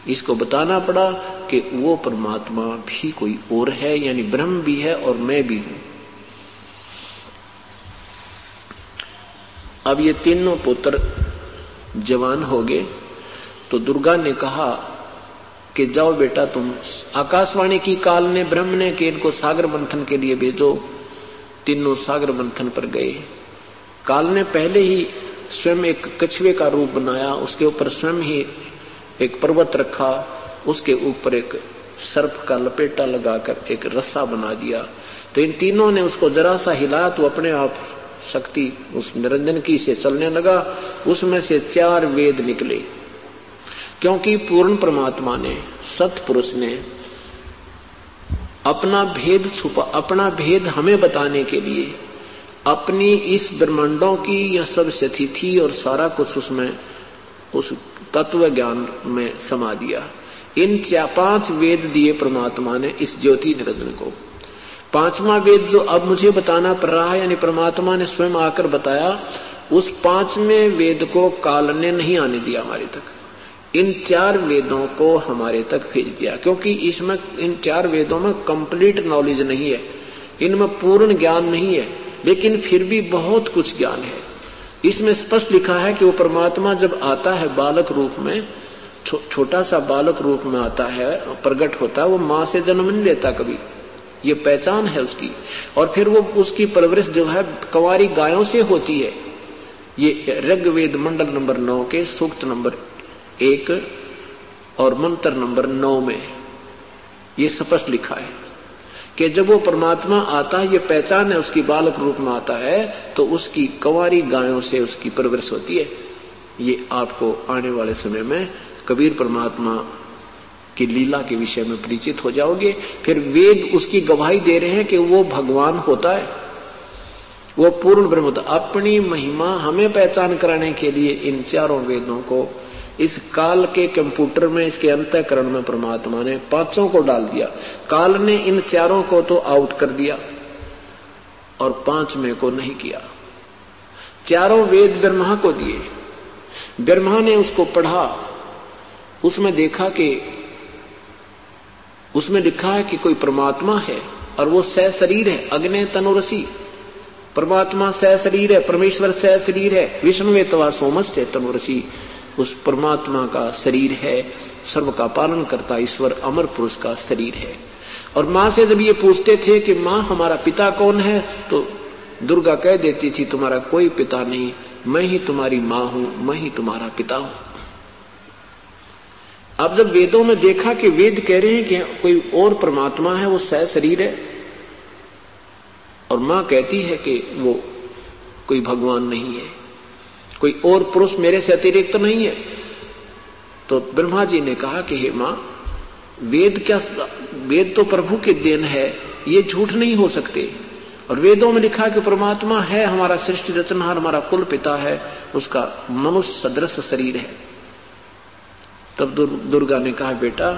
इसको बताना पड़ा कि वो परमात्मा भी कोई और है, यानी ब्रह्म भी है और मैं भी हूं। अब ये तीनों पुत्र जवान हो गए, तो दुर्गा ने कहा कि जाओ बेटा तुम, आकाशवाणी की काल ने, ब्रह्म ने कि इनको सागर मंथन के लिए भेजो। तीनों सागर मंथन पर गए। काल ने पहले ही स्वयं एक कछुए का रूप बनाया, उसके ऊपर स्वयं ही एक पर्वत रखा, उसके ऊपर एक सर्प का लपेटा लगाकर एक रस्सा बना दिया। तो इन तीनों ने उसको जरा सा हिलाया तो अपने आप शक्ति उस निरंजन की से चलने लगा। उसमें से 4 वेद निकले, क्योंकि पूर्ण परमात्मा ने, सतपुरुष ने अपना भेद छुपा, अपना भेद हमें बताने के लिए अपनी इस ब्रह्मांडों की यह सब स्थिति और सारा कुछ उसमें उस तत्व ज्ञान में समा दिया। इन 5 वेद दिए परमात्मा ने इस ज्योति निरंजन को। 5वां वेद जो अब मुझे बताना पड़ रहा है, यानी परमात्मा ने स्वयं आकर बताया, उस 5वें वेद को काल ने नहीं आने दिया हमारे तक। इन 4 वेदों को हमारे तक भेज दिया, क्योंकि इसमें इन 4 वेदों में कंप्लीट नॉलेज नहीं है, इनमें पूर्ण ज्ञान नहीं है, लेकिन फिर भी बहुत कुछ ज्ञान है। इसमें स्पष्ट लिखा है कि वो परमात्मा जब आता है बालक रूप में, छोटा सा बालक रूप में आता है, प्रकट होता है, वो माँ से जन्म नहीं लेता कभी, ये पहचान है उसकी। और फिर वो उसकी परवरिश जो है कंवारी गायों से होती है। ये ऋग्वेद मंडल नंबर 9 के सूक्त नंबर 1 और मंत्र नंबर 9 में ये स्पष्ट लिखा है कि जब वो परमात्मा आता है, ये पहचान है उसकी, बालक रूप में आता है, तो उसकी कंवारी गायों से उसकी परवरिश होती है। ये आपको आने वाले समय में कबीर परमात्मा की लीला के विषय में परिचित हो जाओगे। फिर वेद उसकी गवाही दे रहे हैं कि वो भगवान होता है, वो पूर्ण ब्रह्म होता। अपनी महिमा हमें पहचान कराने के लिए इन 4 वेदों को इस काल के कंप्यूटर में, इसके अंतःकरण में परमात्मा ने 5 को डाल दिया। काल ने इन 4 को तो आउट कर दिया और 5वें को नहीं किया। 4 वेद ब्रह्मा को दिए, ब्रह्मा ने उसको पढ़ा, उसमें देखा कि उसमें लिखा है कि कोई परमात्मा है और वो सह शरीर है, अग्नि तनुरसी, परमात्मा सह शरीर है, परमेश्वर सह शरीर है। विष्णुवे तवा सोमस्य तनुरसी, उस परमात्मा का शरीर है, सर्व का पालन करता ईश्वर अमर पुरुष का शरीर है। और माँ से जब ये पूछते थे कि माँ हमारा पिता कौन है, तो दुर्गा कह देती थी तुम्हारा कोई पिता नहीं, मैं ही तुम्हारी माँ हूं, मैं ही तुम्हारा पिता हूं। अब जब वेदों में देखा कि वेद कह रहे हैं कि कोई और परमात्मा है, वो सह शरीर है, और मां कहती है कि वो कोई भगवान नहीं है, कोई और पुरुष मेरे से अतिरिक्त तो नहीं है, तो ब्रह्मा जी ने कहा कि हे मां, वेद क्या, वेद तो प्रभु के देन है, ये झूठ नहीं हो सकते। और वेदों में लिखा कि परमात्मा है, हमारा सृष्टि रचनहार, हमारा कुल पिता है, उसका मनुष्य सदृश शरीर है। तब दुर्गा ने कहा बेटा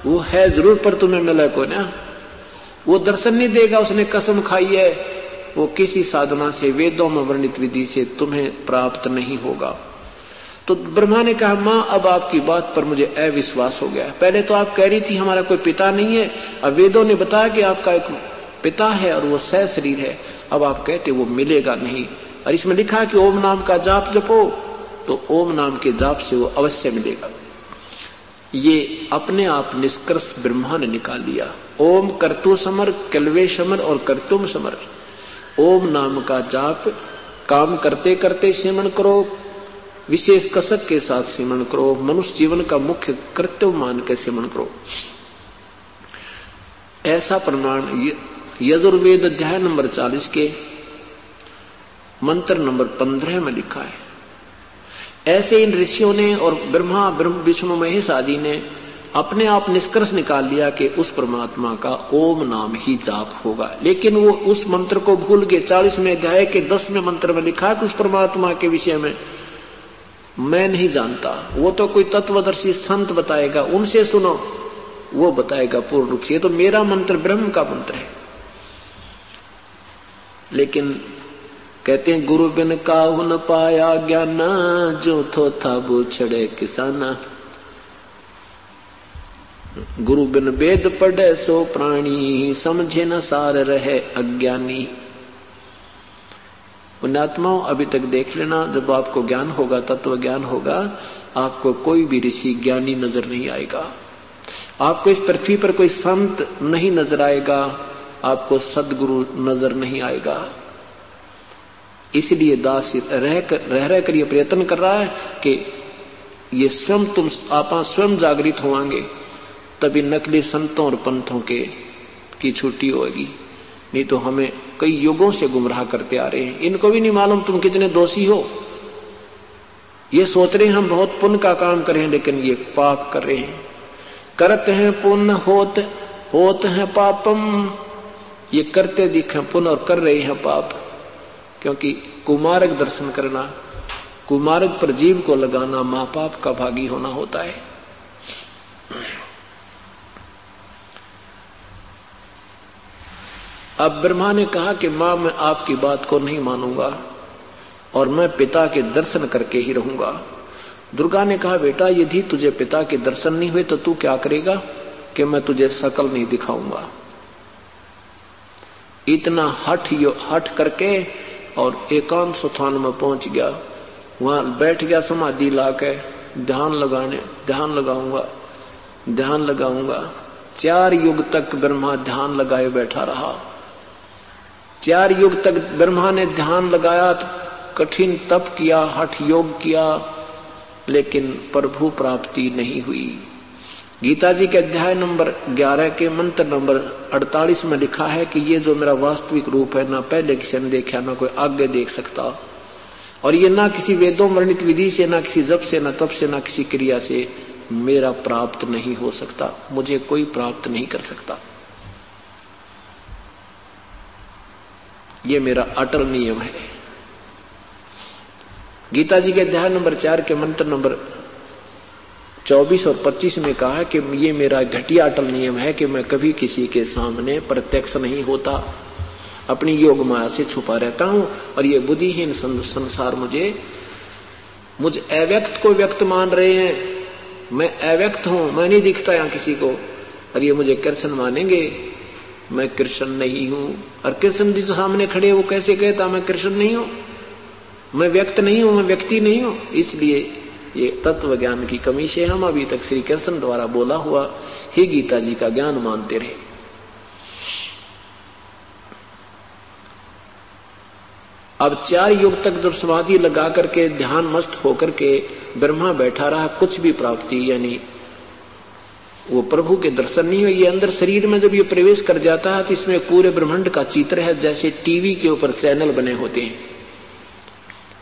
वो है जरूर, पर तुम्हें मिला को ना, वो दर्शन नहीं देगा, उसने कसम खाई है, वो किसी साधना से, वेदों में वर्णित विधि से तुम्हें प्राप्त नहीं होगा। तो ब्रह्मा ने कहा मां अब आपकी बात पर मुझे अविश्वास हो गया। पहले तो आप कह रही थी हमारा कोई पिता नहीं है, अब वेदों ने बताया कि आपका एक पिता है और वो सह शरीर है, अब आप कहते वो मिलेगा नहीं। और इसमें लिखा है कि ओम नाम का जाप जपो, तो ओम नाम के जाप से वो अवश्य मिलेगा। ये अपने आप निष्कर्ष ब्रह्मा ने निकाल लिया। ओम कर्तु समर, कलवे समर और कर्तुम समर। ओम नाम का जाप काम करते करते सिमरण करो, विशेष कसक के साथ सिमरण करो, मनुष्य जीवन का मुख्य कर्तव्य मान के सिमरण करो। ऐसा प्रमाण यजुर्वेद अध्याय नंबर 40 के मंत्र नंबर 15 में लिखा है। ऐसे इन ऋषियों ने और ब्रह्मा विष्णु महेश आदि ने अपने आप निष्कर्ष निकाल लिया कि उस परमात्मा का ओम नाम ही जाप होगा। लेकिन वो उस मंत्र को भूल गए। 40वें अध्याय के 10वें मंत्र में लिखा कि उस परमात्मा के विषय में मैं नहीं जानता, वो तो कोई तत्वदर्शी संत बताएगा, उनसे सुनो, वो बताएगा पूर्ण रूप से। ये तो मेरा मंत्र ब्रह्म का मंत्र है। लेकिन कहते हैं गुरु बिन काहू न पाया ज्ञान, जो थो था बूछड़े किसाना। गुरु बिन वेद पढ़े सो प्राणी, समझे न सार रहे अज्ञानी। पुण्यात्माओं अभी तक देख लेना, जब आपको ज्ञान होगा, तत्व ज्ञान होगा, आपको कोई भी ऋषि ज्ञानी नजर नहीं आएगा, आपको इस पृथ्वी पर कोई संत नहीं नजर आएगा, आपको सदगुरु नजर नहीं आएगा। इसलिए दास रह कर ये प्रयत्न कर रहा है कि ये स्वयं तुम आप स्वयं जागृत होंगे, तभी नकली संतों और पंथों की छुट्टी होगी। नहीं तो हमें कई युगों से गुमराह करते आ रहे हैं। इनको भी नहीं मालूम तुम कितने दोषी हो। ये सोच रहे हैं हम बहुत पुण्य का काम करें, लेकिन ये पाप कर रहे हैं। करते हैं पुण्य होत है पापम, ये करते दिखे पुण्य और कर रहे हैं पाप। क्योंकि कुमार्ग दर्शन करना, कुमार्ग पर जीव को लगाना महापाप का भागी होना होता है। अब ब्रह्मा ने कहा कि मां मैं आपकी बात को नहीं मानूंगा और मैं पिता के दर्शन करके ही रहूंगा। दुर्गा ने कहा बेटा यदि तुझे पिता के दर्शन नहीं हुए तो तू क्या करेगा? कि मैं तुझे शकल नहीं दिखाऊंगा। इतना हठ करके और एकांत स्थान में पहुंच गया, वहां बैठ गया समाधि लाके, ध्यान लगाऊंगा। 4 युग तक ब्रह्मा ध्यान लगाए बैठा रहा। 4 युग तक ब्रह्मा ने ध्यान लगाया, कठिन तप किया, हठ योग किया, लेकिन प्रभु प्राप्ति नहीं हुई। गीता जी के अध्याय नंबर 11 के मंत्र नंबर 48 में लिखा है कि ये जो मेरा वास्तविक रूप है, ना पहले किसी ने देखा, ना कोई आगे देख सकता, और ये ना किसी वेदों वर्णित विधि से, ना किसी जप से, ना तप से, ना किसी क्रिया से मेरा प्राप्त नहीं हो सकता। मुझे कोई प्राप्त नहीं कर सकता। ये मेरा अटल नियम है। गीता जी के अध्याय नंबर 4 के मंत्र नंबर 24 और 25 में कहा है कि ये मेरा घटिया अटल नियम है कि मैं कभी किसी के सामने प्रत्यक्ष नहीं होता, अपनी योग माया से छुपा रहता हूं, और ये बुद्धिहीन संसार मुझ अव्यक्त को व्यक्त मान रहे हैं। मैं अव्यक्त हूं, मैं नहीं दिखता यहां किसी को, और ये मुझे कृष्ण मानेंगे। मैं कृष्ण नहीं हूं। और कृष्ण जी सामने खड़े वो कैसे कहता मैं कृष्ण नहीं हूं, मैं व्यक्त नहीं हूं, मैं व्यक्ति नहीं हूं। इसलिए ये तत्व ज्ञान की कमी से हम अभी तक श्री कृष्ण द्वारा बोला हुआ ही गीता जी का ज्ञान मानते रहे। अब 4 युग तक जब समाधि लगा करके ध्यान मस्त होकर के ब्रह्मा बैठा रहा, कुछ भी प्राप्ति यानी वो प्रभु के दर्शन नहीं हुए। ये अंदर शरीर में जब ये प्रवेश कर जाता है तो इसमें पूरे ब्रह्मांड का चित्र है, जैसे टीवी के ऊपर चैनल बने होते हैं,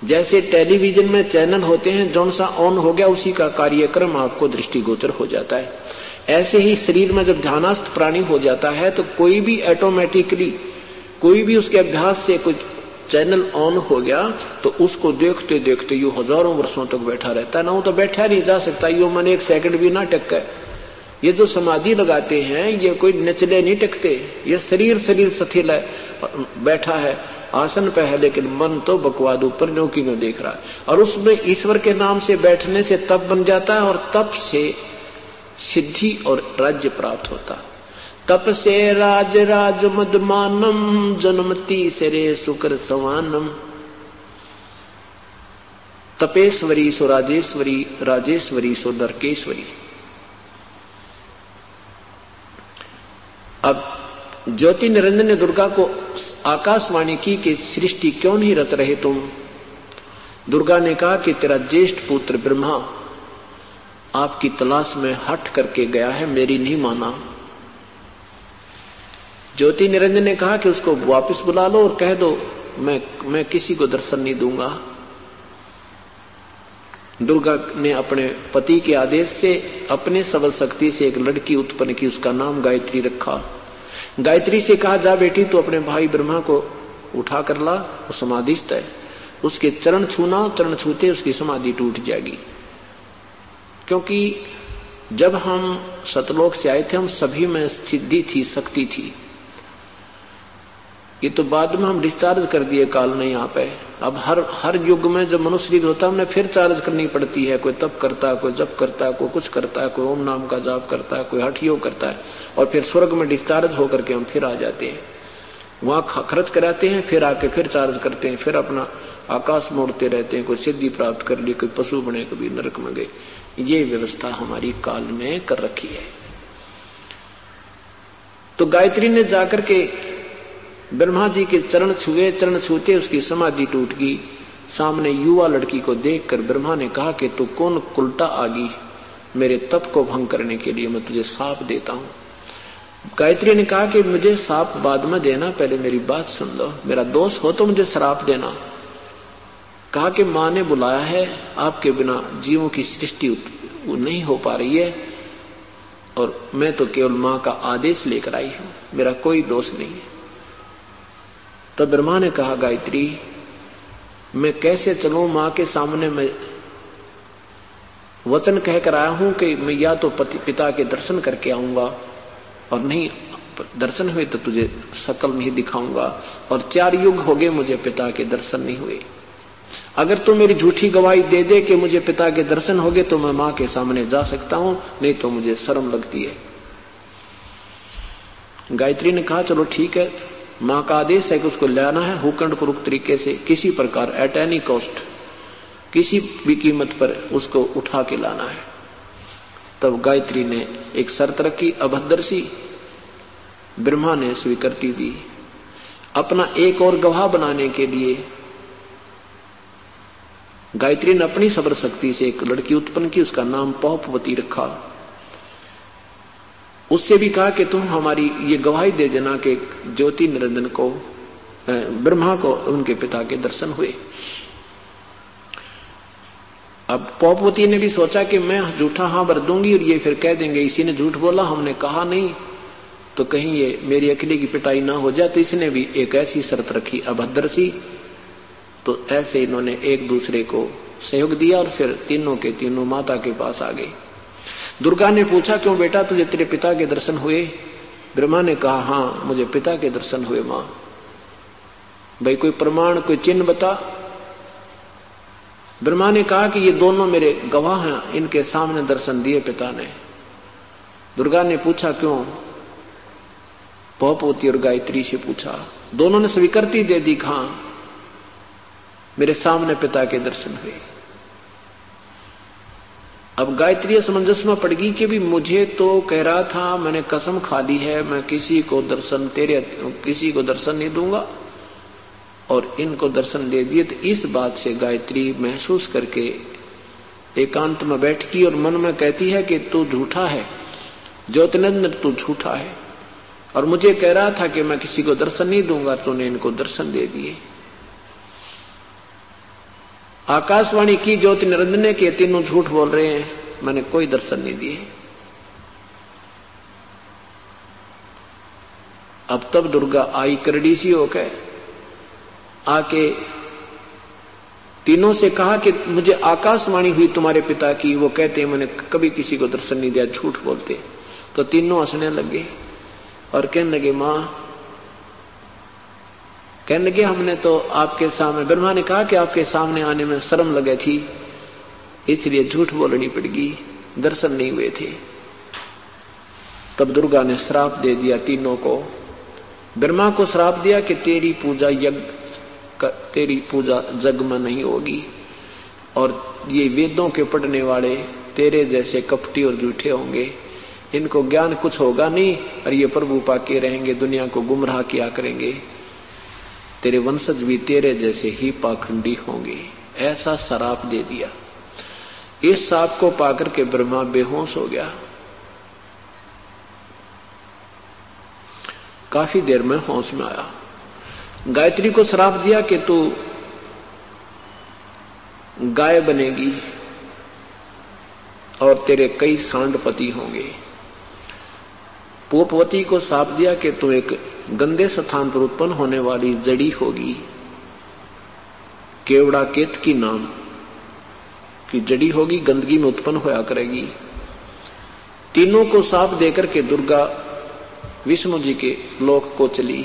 जैसे टेलीविजन में चैनल होते हैं, जौन सा ऑन हो गया उसी का कार्यक्रम आपको दृष्टिगोचर हो जाता है। ऐसे ही शरीर में जब ध्यानस्थ प्राणी हो जाता है तो कोई भी ऑटोमेटिकली कोई भी उसके अभ्यास से कुछ चैनल ऑन हो गया तो उसको देखते देखते यू हजारों वर्षों तक बैठा रहता है। ना वो तो बैठा नहीं जा सकता, यो मन 1 सेकंड भी ना टक है। ये जो समाधि लगाते हैं ये कोई नचले नहीं टकते, ये शरीर सथिल है, बैठा है, आसन पे है, लेकिन मन तो बकवाद ऊपर न्यों की न्यों देख रहा है। और उसमें ईश्वर के नाम से बैठने से तप बन जाता है और तप से सिद्धि और राज्य प्राप्त होता। तप से राज राज मदमानम जन्मती सरे सुकर सवानम। तपेश्वरी सो राजेश्वरी, राजेश्वरी सो नरकेश्वरी। अब ज्योति निरंजन ने दुर्गा को आकाशवाणी की कि सृष्टि क्यों नहीं रच रहे तुम। दुर्गा ने कहा कि तेरा ज्येष्ठ पुत्र ब्रह्मा आपकी तलाश में हट करके गया है, मेरी नहीं माना। ज्योति निरंजन ने कहा कि उसको वापस बुला लो और कह दो मैं किसी को दर्शन नहीं दूंगा। दुर्गा ने अपने पति के आदेश से अपने सबल शक्ति से एक लड़की उत्पन्न की, उसका नाम गायत्री रखा। गायत्री से कहा जा बेटी तो अपने भाई ब्रह्मा को उठा कर ला, वो समाधिस्थ है, उसके चरण छूना, चरण छूते उसकी समाधि टूट जाएगी। क्योंकि जब हम सतलोक से आए थे हम सभी में सिद्धि थी, शक्ति थी। ये तो बाद में हम डिस्चार्ज कर दिए काल ने यहाँ पे। अब हर युग में जब मनुष्य होता है हमने फिर चार्ज करनी पड़ती है। कोई तप करता है, कोई जप करता है, कोई कुछ करता है, कोई ओम नाम का जाप करता है, कोई हठ योग करता है, और फिर स्वर्ग में डिस्चार्ज होकर के हम फिर आ जाते हैं। वहां खर्च कराते हैं, फिर आके फिर चार्ज करते हैं, फिर अपना आकाश मोड़ते रहते हैं। कोई सिद्धि प्राप्त कर ली, कोई पशु बने, कभी नरक में गए। ये व्यवस्था हमारी काल ने कर रखी है। तो गायत्री ने जाकर के ब्रह्मा जी के चरण छुए, चरण छूते उसकी समाधि टूट गई। सामने युवा लड़की को देखकर ब्रह्मा ने कहा कि तू कौन कुलटा आगी, मेरे तप को भंग करने के लिए मैं तुझे साप देता हूं। गायत्री ने कहा कि मुझे साप बाद में देना, पहले मेरी बात सुन लो, मेरा दोष हो तो मुझे श्राप देना। कहा कि मां ने बुलाया है, आपके बिना जीवों की सृष्टि नहीं हो पा रही है और मैं तो केवल मां का आदेश लेकर आई हूं, मेरा कोई दोष नहीं है। तब ब्रह्मा ने कहा गायत्री मैं कैसे चलूं मां के सामने, मैं वचन कहकर आया हूं कि मैं या तो पिता के दर्शन करके आऊंगा और नहीं दर्शन हुए तो तुझे शकल नहीं दिखाऊंगा, और 4 युग हो गए मुझे पिता के दर्शन नहीं हुए। अगर तू मेरी झूठी गवाही दे दे कि मुझे पिता के दर्शन हो गए तो मैं मां के सामने जा सकता हूं, नहीं तो मुझे शर्म लगती है। गायत्री ने कहा चलो ठीक है, मां का आदेश है कि उसको लाना है हुकंड पूर्वक तरीके से, किसी प्रकार एट एनी कॉस्ट, किसी भी कीमत पर उसको उठा के लाना है। तब गायत्री ने एक शर्त रखी, अभद्रसी। ब्रह्मा ने स्वीकृति दी। अपना एक और गवाह बनाने के लिए गायत्री ने अपनी सबर शक्ति से एक लड़की उत्पन्न की, उसका नाम पौपवती रखा। उससे भी कहा कि तुम हमारी ये गवाही दे देना कि ज्योति निरंजन को, ब्रह्मा को उनके पिता के दर्शन हुए। अब पौपवती ने भी सोचा कि मैं झूठा हाँ भर दूंगी और ये फिर कह देंगे इसी ने झूठ बोला, हमने कहा नहीं, तो कहीं ये मेरी अकेले की पिटाई ना हो जाए। तो इसने भी एक ऐसी शर्त रखी अभद्रसी। तो ऐसे इन्होंने एक दूसरे को सहयोग दिया और फिर तीनों के तीनों माता के पास आ गए। दुर्गा ने पूछा क्यों बेटा तुझे तेरे पिता के दर्शन हुए? ब्रह्मा ने कहा हाँ मुझे पिता के दर्शन हुए मां। भाई कोई प्रमाण, कोई चिन्ह बता। ब्रह्मा ने कहा कि ये दोनों मेरे गवाह हैं, इनके सामने दर्शन दिए पिता ने। दुर्गा ने पूछा क्यों? भौपोती और गायत्री से पूछा। दोनों ने स्वीकृति दे दी। हाँ, मेरे सामने पिता के दर्शन हुए। अब गायत्री असमंजस में पड़ गई कि भी मुझे तो कह रहा था, मैंने कसम खा ली है, मैं किसी को दर्शन नहीं दूंगा, और इनको दर्शन दे दिए। तो इस बात से गायत्री महसूस करके एकांत में बैठती और मन में कहती है कि तू झूठा है ज्योतिनंदन, तू झूठा है, और मुझे कह रहा था कि मैं किसी को दर्शन नहीं दूंगा, तूने इनको दर्शन दे दिए। आकाशवाणी की ज्योति निरंजन ने कि तीनों झूठ बोल रहे हैं, मैंने कोई दर्शन नहीं दिए। अब तब दुर्गा आई करड़ी सी होकर, आके तीनों से कहा कि मुझे आकाशवाणी हुई तुम्हारे पिता की, वो कहते हैं मैंने कभी किसी को दर्शन नहीं दिया, झूठ बोलते। तो तीनों हंसने लगे और कहने लगे, मां, कहने लगे हमने तो आपके सामने, ब्रह्मा ने कहा कि आपके सामने आने में शर्म लगे थी, इसलिए झूठ बोलनी पड़गी, दर्शन नहीं हुए थे। तब दुर्गा ने श्राप दे दिया तीनों को। ब्रह्मा को श्राप दिया कि तेरी पूजा जग में नहीं होगी, और ये वेदों के पढ़ने वाले तेरे जैसे कपटी और झूठे होंगे, इनको ज्ञान कुछ होगा नहीं, और ये प्रभु पाके रहेंगे, दुनिया को गुमराह किया करेंगे, तेरे वंशज भी तेरे जैसे ही पाखंडी होंगे। ऐसा श्राप दे दिया। इस श्राप को पाकर के ब्रह्मा बेहोश हो गया। काफी देर में होश में आया। गायत्री को श्राप दिया कि तू गाय बनेगी और तेरे कई सांडपति होंगे। पूर्ववती को श्राप दिया कि तू एक गंदे स्थान पर उत्पन्न होने वाली जड़ी होगी, केवड़ा केतकी नाम की जड़ी होगी, गंदगी में उत्पन्न होया करेगी। तीनों को श्राप देकर के दुर्गा विष्णु जी के लोक को चली।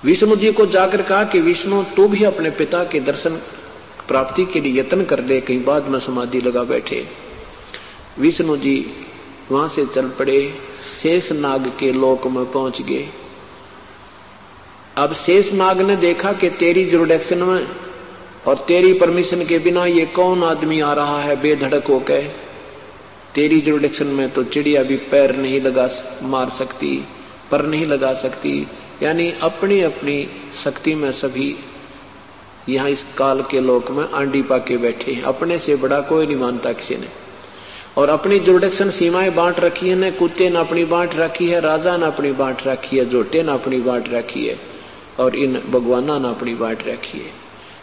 विष्णु जी को जाकर कहा कि विष्णु, तू भी अपने पिता के दर्शन प्राप्ति के लिए यत्न कर ले, कहीं बाद में समाधि लगा बैठे। विष्णु जी वहां से चल पड़े, शेष नाग के लोक में पहुंच गए। अब शेष नाग ने देखा कि तेरी जुरिडिक्शन में और तेरी परमिशन के बिना ये कौन आदमी आ रहा है बेधड़क होकर। तेरी जुरिडिक्शन में तो चिड़िया भी पैर नहीं मार सकती, पर नहीं लगा सकती, यानी अपनी अपनी शक्ति में सभी यहाँ इस काल के लोक में आंडी पाके बैठे हैं। अपने से बड़ा कोई नहीं मानता किसी ने, और अपनी जुरिडिक्शन सीमाएं बांट रखी है। न कुत्ते ने अपनी बांट रखी है, राजा ने अपनी बांट रखी है, जोटे ने अपनी बांट रखी है, और इन भगवाना ने अपनी बांट रखी है।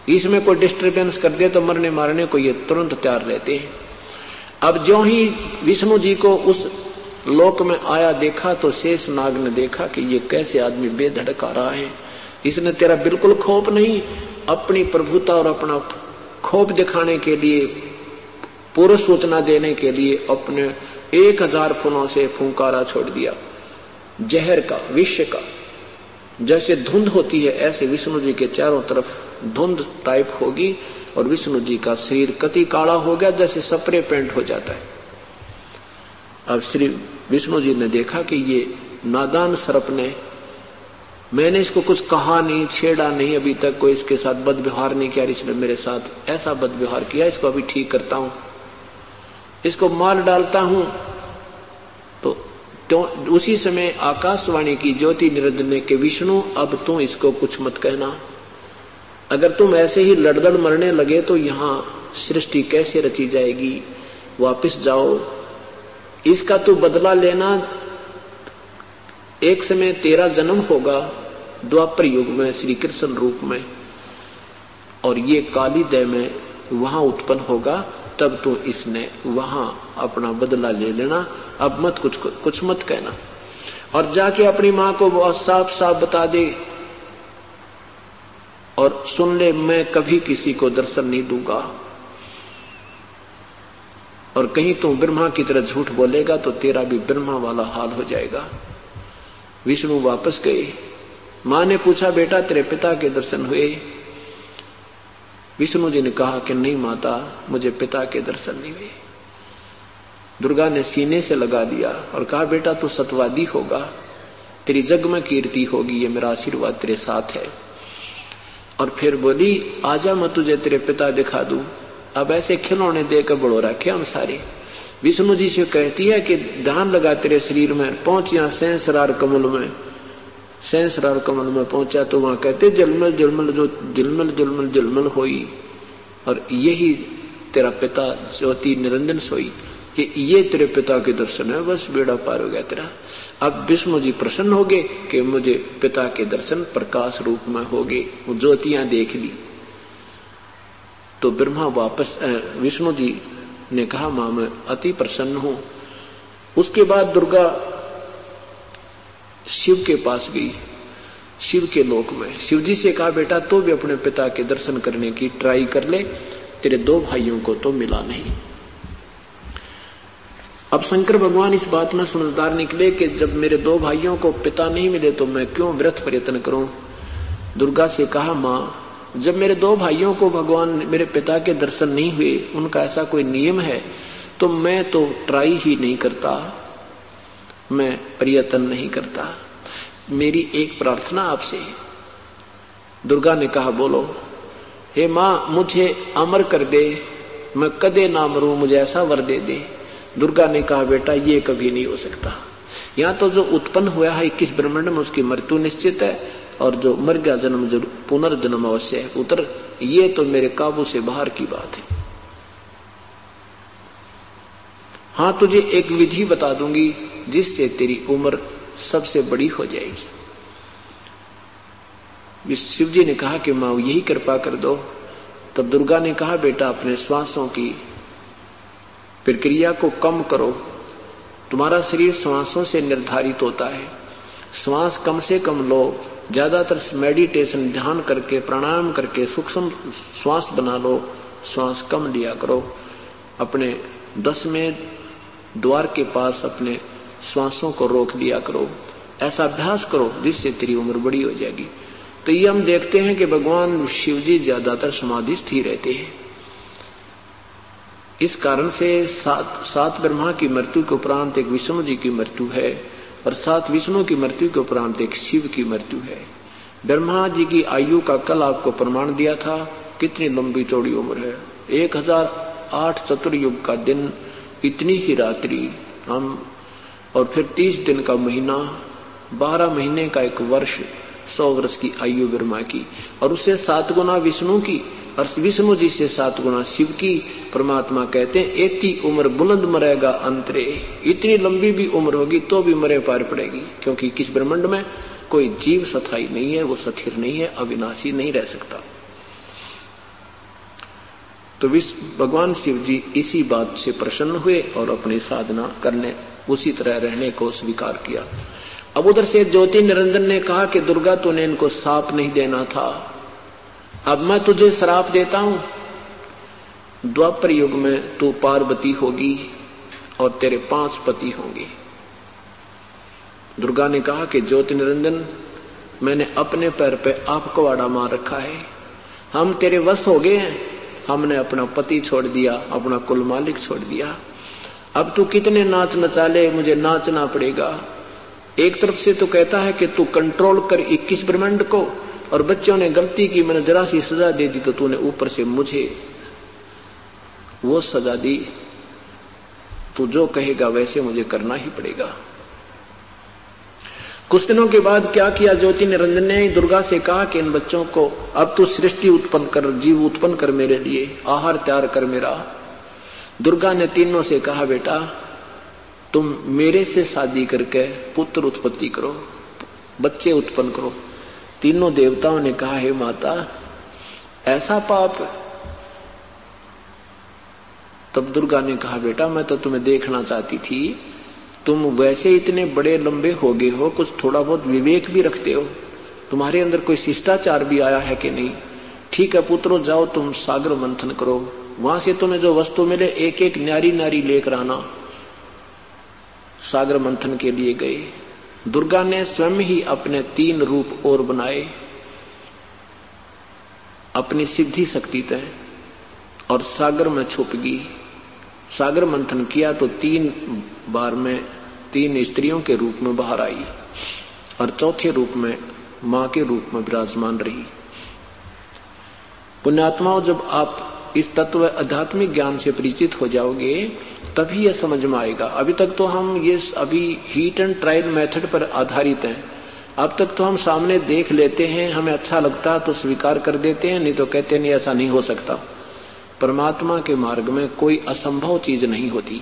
इसमें कोई डिस्टर्बेंस कर दे तो मरने मारने को ये तुरंत तैयार रहते हैं। अब जो ही विष्णु जी को उस लोक में आया देखा तो शेष नाग ने देखा कि ये कैसे आदमी बेधड़क आ रहा है, इसने तेरा बिल्कुल खौफ नहीं, अपनी प्रभुता और अपना खौफ दिखाने के लिए, पूर्व सूचना देने के लिए अपने 1000 फूलों से फुंकारा छोड़ दिया, जहर का, विष का। जैसे धुंध होती है ऐसे विष्णु जी के चारों तरफ धुंध टाइप होगी, और विष्णु जी का शरीर कति काला हो गया, जैसे स्प्रे पेंट हो जाता है। अब श्री विष्णु जी ने देखा कि ये नादान सर्प ने, मैंने इसको कुछ कहा नहीं, छेड़ा नहीं, अभी तक कोई इसके साथ बदव्यवहार नहीं किया, इसने मेरे साथ ऐसा बदव्यवहार किया, इसको अभी ठीक करता हूं, इसको मार डालता हूं। तो उसी समय आकाशवाणी की ज्योति निरंजन ने कि विष्णु, अब तुम इसको कुछ मत कहना, अगर तुम ऐसे ही लड़दड़ मरने लगे तो यहां सृष्टि कैसे रची जाएगी, वापिस जाओ, इसका तो बदला लेना। एक समय तेरा जन्म होगा द्वापर युग में श्री कृष्ण रूप में, और ये कालीदय में वहां उत्पन्न होगा, तब तो इसने वहां अपना बदला ले लेना, अब मत कुछ मत कहना। और जाके अपनी मां को बहुत साफ साफ बता दे और सुन ले, मैं कभी किसी को दर्शन नहीं दूंगा, और कहीं तू ब्रह्मा की तरह झूठ बोलेगा तो तेरा भी ब्रह्मा वाला हाल हो जाएगा। विष्णु वापस गए। मां ने पूछा, बेटा तेरे पिता के दर्शन हुए? विष्णु जी ने कहा कि नहीं माता, मुझे पिता के दर्शन नहीं हुए। दुर्गा ने सीने से लगा दिया और कहा बेटा तू सत्यवादी होगा, तेरी जग में कीर्ति होगी, ये मेरा आशीर्वाद तेरे साथ है। और फिर बोली आजा मैं तुझे तेरे पिता दिखा दूं। अब ऐसे खिलौने देकर बड़ो रखे हम सारे। विष्णु जी से कहती है कि ध्यान लगा तेरे शरीर में, पहुंच यहां सहस्रार कमल में। सहस्रार कमल में पहुंचा तो वहां कहते जलमल जलमल जो जलमल जलमल जलमल होई, और यही तेरा पिता ज्योति निरंजन सोई, कि ये तेरे पिता के दर्शन है, बस बेड़ा पार हो गया तेरा। अब विष्णु जी प्रसन्न हो गए कि मुझे पिता के दर्शन प्रकाश रूप में हो गए, वो ज्योतियां देख ली। तो ब्रह्मा वापस विष्णु जी ने कहा मां मैं अति प्रसन्न हूं। उसके बाद दुर्गा शिव के पास गई, शिव के लोक में। शिव जी से कहा बेटा तो भी अपने पिता के दर्शन करने की ट्राई कर ले, तेरे 2 भाइयों को तो मिला नहीं। अब शंकर भगवान इस बात में समझदार निकले कि जब मेरे 2 भाइयों को पिता नहीं मिले तो मैं क्यों व्यर्थ प्रयत्न करूं। दुर्गा से कहा मां, जब मेरे 2 भाइयों को भगवान मेरे पिता के दर्शन नहीं हुए, उनका ऐसा कोई नियम है, तो मैं तो ट्राई ही नहीं करता, मैं प्रयत्न नहीं करता। मेरी एक प्रार्थना आपसे। दुर्गा ने कहा बोलो। हे मां मुझे अमर कर दे, मैं कदे ना मरूं, मुझे ऐसा वर दे दे। दुर्गा ने कहा बेटा ये कभी नहीं हो सकता। यहां तो जो उत्पन्न हुआ है 21 ब्रह्मांड में उसकी मृत्यु निश्चित है, और जो मर गया जन्म जरूर पुनर्जन्म अवश्य है पुत्र, ये तो मेरे काबू से बाहर की बात है। हां तुझे एक विधि बता दूंगी जिससे तेरी उम्र सबसे बड़ी हो जाएगी। शिव जी ने कहा कि मां यही कृपा कर दो। तब दुर्गा ने कहा बेटा अपने श्वासों की प्रक्रिया को कम करो, तुम्हारा शरीर श्वासों से निर्धारित होता है, श्वास कम से कम लो, ज्यादातर मेडिटेशन ध्यान करके प्राणायाम करके सूक्ष्म श्वास बना लो, श्वास कम लिया करो। अपने 10वें द्वार के पास अपने श्वासों को रोक लिया करो, ऐसा अभ्यास करो जिससे तेरी उम्र बड़ी हो जाएगी। तो ये हम देखते हैं कि भगवान शिव जी ज्यादातर समाधिस्थ ही रहते हैं। इस कारण से 7 ब्रह्मा की मृत्यु के उपरांत एक विष्णु जी की मृत्यु है, और 7 विष्णु की मृत्यु के उपरांत एक शिव की मृत्यु है। ब्रह्मा जी की आयु का कल आपको प्रमाण दिया था, कितनी लंबी चौड़ी उम्र है। 1008 चतुर्युग का दिन, इतनी ही रात्रि हम, और फिर 30 दिन का महीना, 12 महीने का एक वर्ष, 100 वर्ष की आयु ब्रह्मा की, और उससे 7 गुना विष्णु की, और विष्णु जी से 7 गुना शिव की। परमात्मा कहते हैं एती उम्र बुलंद मरेगा अंतरे, इतनी लंबी भी उम्र होगी तो भी मरे पार पड़ेगी, क्योंकि किस ब्रह्मांड में कोई जीव स्थायी नहीं है, वो स्थिर नहीं है, अविनाशी नहीं रह सकता। तो भगवान शिव जी इसी बात से प्रसन्न हुए और अपनी साधना करने उसी तरह रहने को स्वीकार किया। अब उधर से ज्योति निरंजन ने कहा कि दुर्गा तूने इनको श्राप नहीं देना था, अब मैं तुझे श्राप देता हूं, द्वापर युग में तू पार्वती होगी और तेरे 5 पति होंगे। दुर्गा ने कहा कि ज्योति निरंजन मैंने अपने पैर पे आपको आड़ा मार रखा है, हम तेरे वश हो गए हैं, हमने अपना पति छोड़ दिया, अपना कुल मालिक छोड़ दिया, अब तू कितने नाच नचा ले, मुझे नाचना पड़ेगा। एक तरफ से तो कहता है कि तू कंट्रोल कर 21 ब्रह्मांड को, और बच्चों ने गलती की, मैंने जरा सी सजा दे दी तो तूने ऊपर से मुझे वो सजा दी, तू जो कहेगा वैसे मुझे करना ही पड़ेगा। कुछ दिनों के बाद क्या किया ज्योति निरंजन ने, दुर्गा से कहा कि इन बच्चों को अब तू सृष्टि उत्पन्न कर, जीव उत्पन्न कर मेरे लिए, आहार तैयार कर मेरा। दुर्गा ने तीनों से कहा बेटा तुम मेरे से शादी करके पुत्र उत्पत्ति करो, बच्चे उत्पन्न करो। तीनों देवताओं ने कहा हे माता ऐसा पाप। तब दुर्गा ने कहा बेटा मैं तो तुम्हें देखना चाहती थी, तुम वैसे इतने बड़े लंबे हो गए हो, कुछ थोड़ा बहुत विवेक भी रखते हो, तुम्हारे अंदर कोई शिष्टाचार भी आया है कि नहीं। ठीक है पुत्रो जाओ तुम सागर मंथन करो, वहां से तुम्हें जो वस्तु मिले एक एक नारी नारी लेकर आना। सागर मंथन के लिए गए। दुर्गा ने स्वयं ही अपने 3 रूप और बनाए। अपनी सिद्धि शक्ति तय और सागर में छुप गई। सागर मंथन किया तो 3 बार में 3 स्त्रियों के रूप में बाहर आई और चौथे रूप में मां के रूप में विराजमान रही। पुण्यात्माओं, जब आप इस तत्व आध्यात्मिक ज्ञान से परिचित हो जाओगे तभी यह समझ में आएगा। अभी तक तो हम ये अभी हीट एंड ट्रायल मेथड पर आधारित हैं। अब तक तो हम सामने देख लेते हैं, हमें अच्छा लगता तो स्वीकार कर देते हैं, नहीं तो कहते नहीं ऐसा नहीं हो सकता। परमात्मा के मार्ग में कोई असंभव चीज नहीं होती।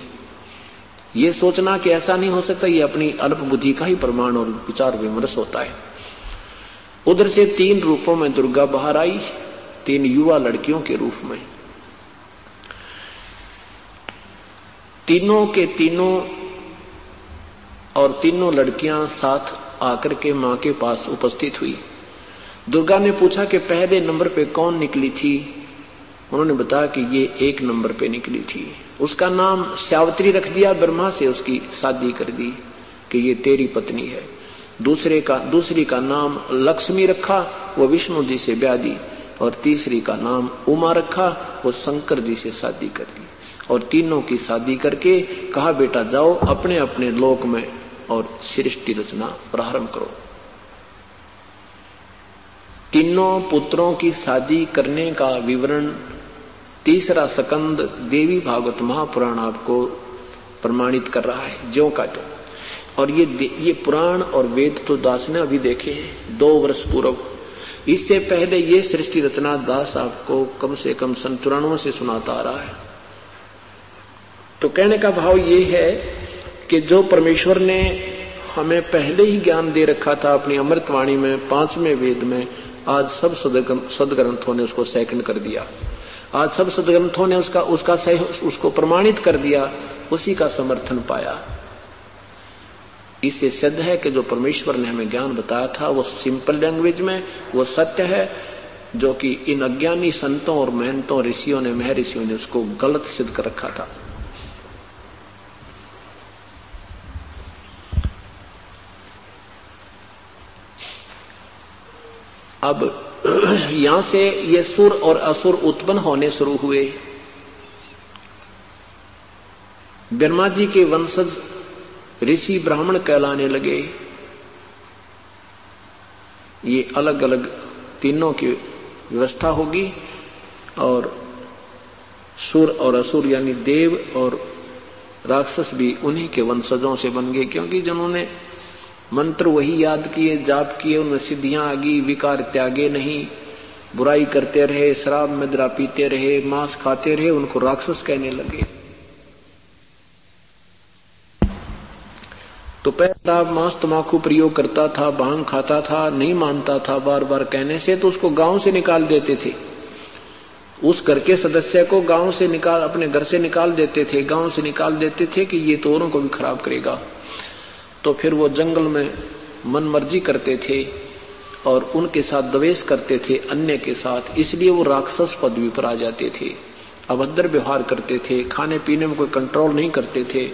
ये सोचना कि ऐसा नहीं हो सकता, ये अपनी अल्प बुद्धि का ही प्रमाण और विचार विमर्श होता है। उधर से 3 रूपों में दुर्गा बाहर आई, 3 युवा लड़कियों के रूप में। तीनों के तीनों और तीनों लड़कियां साथ आकर के मां के पास उपस्थित हुई। दुर्गा ने पूछा कि पहले नंबर पे कौन निकली थी? उन्होंने बताया कि ये 1 नंबर पे निकली थी। उसका नाम सावित्री रख दिया, ब्रह्मा से उसकी शादी कर दी कि ये तेरी पत्नी है। दूसरी का नाम लक्ष्मी रखा, वो विष्णु जी से ब्याह दी। और तीसरी का नाम उमा रखा, वो शंकर जी से शादी कर दी। और तीनों की शादी करके कहा बेटा जाओ अपने अपने लोक में और सृष्टि रचना प्रारंभ करो। तीनों पुत्रों की शादी करने का विवरण 3रा स्कंद देवी भागवत महापुराण आपको प्रमाणित कर रहा है, ज्यों का त्यों। और ये पुराण और वेद तो दास ने अभी देखे हैं 2 वर्ष पूर्व। इससे पहले ये सृष्टि रचना दास आपको कम से कम सन 94 से सुनाता आ रहा है। तो कहने का भाव ये है कि जो परमेश्वर ने हमें पहले ही ज्ञान दे रखा था अपनी अमृतवाणी में 5वें वेद में, आज सब सदग्रंथों ने उसको सेकंड कर दिया। आज सब सदग्रंथों ने उसको प्रमाणित कर दिया, उसी का समर्थन पाया। इससे सिद्ध है कि जो परमेश्वर ने हमें ज्ञान बताया था वो सिंपल लैंग्वेज में वो सत्य है, जो कि इन अज्ञानी संतों और महंतों ऋषियों ने महर्षियों ने उसको गलत सिद्ध कर रखा था। अब यहां से ये सुर और असुर उत्पन्न होने शुरू हुए। ब्रह्मा जी के वंशज ऋषि ब्राह्मण कहलाने लगे। ये अलग अलग तीनों की व्यवस्था होगी और सुर और असुर यानी देव और राक्षस भी उन्हीं के वंशजों से बन गए, क्योंकि जिन्होंने मंत्र वही याद किए, जाप किए, उनमें सिद्धियां आ गई, विकार त्यागे नहीं, बुराई करते रहे, शराब मदिरा पीते रहे, मांस खाते रहे, उनको राक्षस कहने लगे। तो पहले शराब मांस तमाकू प्रयोग करता था, भांग खाता था, नहीं मानता था, बार बार कहने से तो उसको गांव से निकाल देते थे। उस घर के सदस्य को गांव से अपने घर से निकाल देते थे, गांव से निकाल देते थे कि ये तो औरों को भी खराब करेगा। तो फिर वो जंगल में मन मर्जी करते थे और उनके साथ द्वेष करते थे अन्य के साथ, इसलिए वो राक्षस पदवी पर आ जाते थे। अभद्र व्यवहार करते थे, खाने पीने में कोई कंट्रोल नहीं करते थे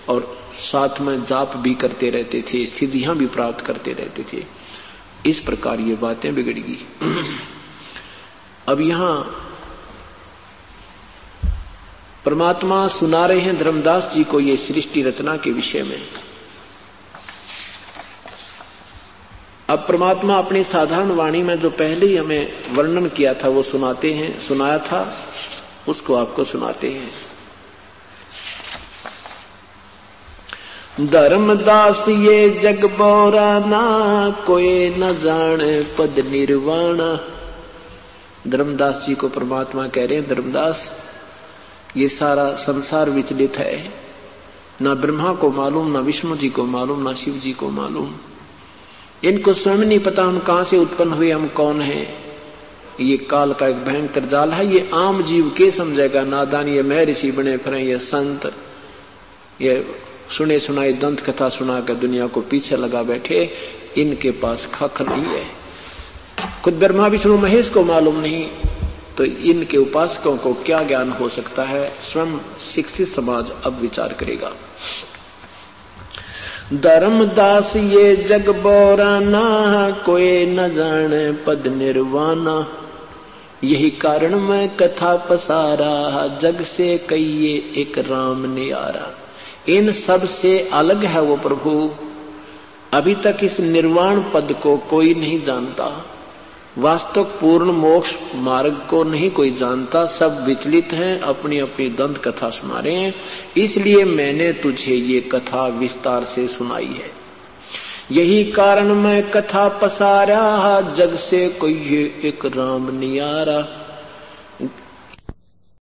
और साथ में जाप भी करते रहते थे, सिद्धियां भी प्राप्त करते रहते थे। इस प्रकार ये बातें बिगड़ गई। अब यहां परमात्मा सुना रहे हैं धर्मदास जी को ये सृष्टि रचना के विषय में। अब परमात्मा अपनी साधारण वाणी में जो पहले ही हमें वर्णन किया था वो सुनाते हैं, सुनाया था उसको आपको सुनाते हैं। धर्मदास ये जग बोराना, कोई न जाने पद निर्वाणा। धर्मदास जी को परमात्मा कह रहे हैं, धर्मदास ये सारा संसार विचलित है, ना ब्रह्मा को मालूम, ना विष्णु जी को मालूम, ना शिव जी को मालूम। इनको स्वयं नहीं पता हम कहां से उत्पन्न हुए, हम कौन हैं। ये काल का एक भयंकर जाल है। ये आम जीव के समझेगा, नादान ये महर्षि बने फिरे, ये संत ये सुने सुनाई दंत कथा सुना कर दुनिया को पीछे लगा बैठे, इनके पास खख नहीं है। खुद ब्रह्मा विष्णु महेश को मालूम नहीं तो इनके उपासकों को क्या ज्ञान हो सकता है। स्वयं शिक्षित समाज अब विचार करेगा। धर्मदास ये जग बोराना, कोई न जाने पद निर्वाणा। यही कारण मैं कथा पसारा, जग से कहिए एक राम न्यारा। इन सब से अलग है वो प्रभु। अभी तक इस निर्वाण पद को कोई नहीं जानता, वास्तव पूर्ण मोक्ष मार्ग को नहीं कोई जानता। सब विचलित हैं, अपनी अपनी दंत कथा सुना रहे हैं। इसलिए मैंने तुझे ये कथा विस्तार से सुनाई है। यही कारण मैं कथा पसारा, जग से कोई एक राम नियारा।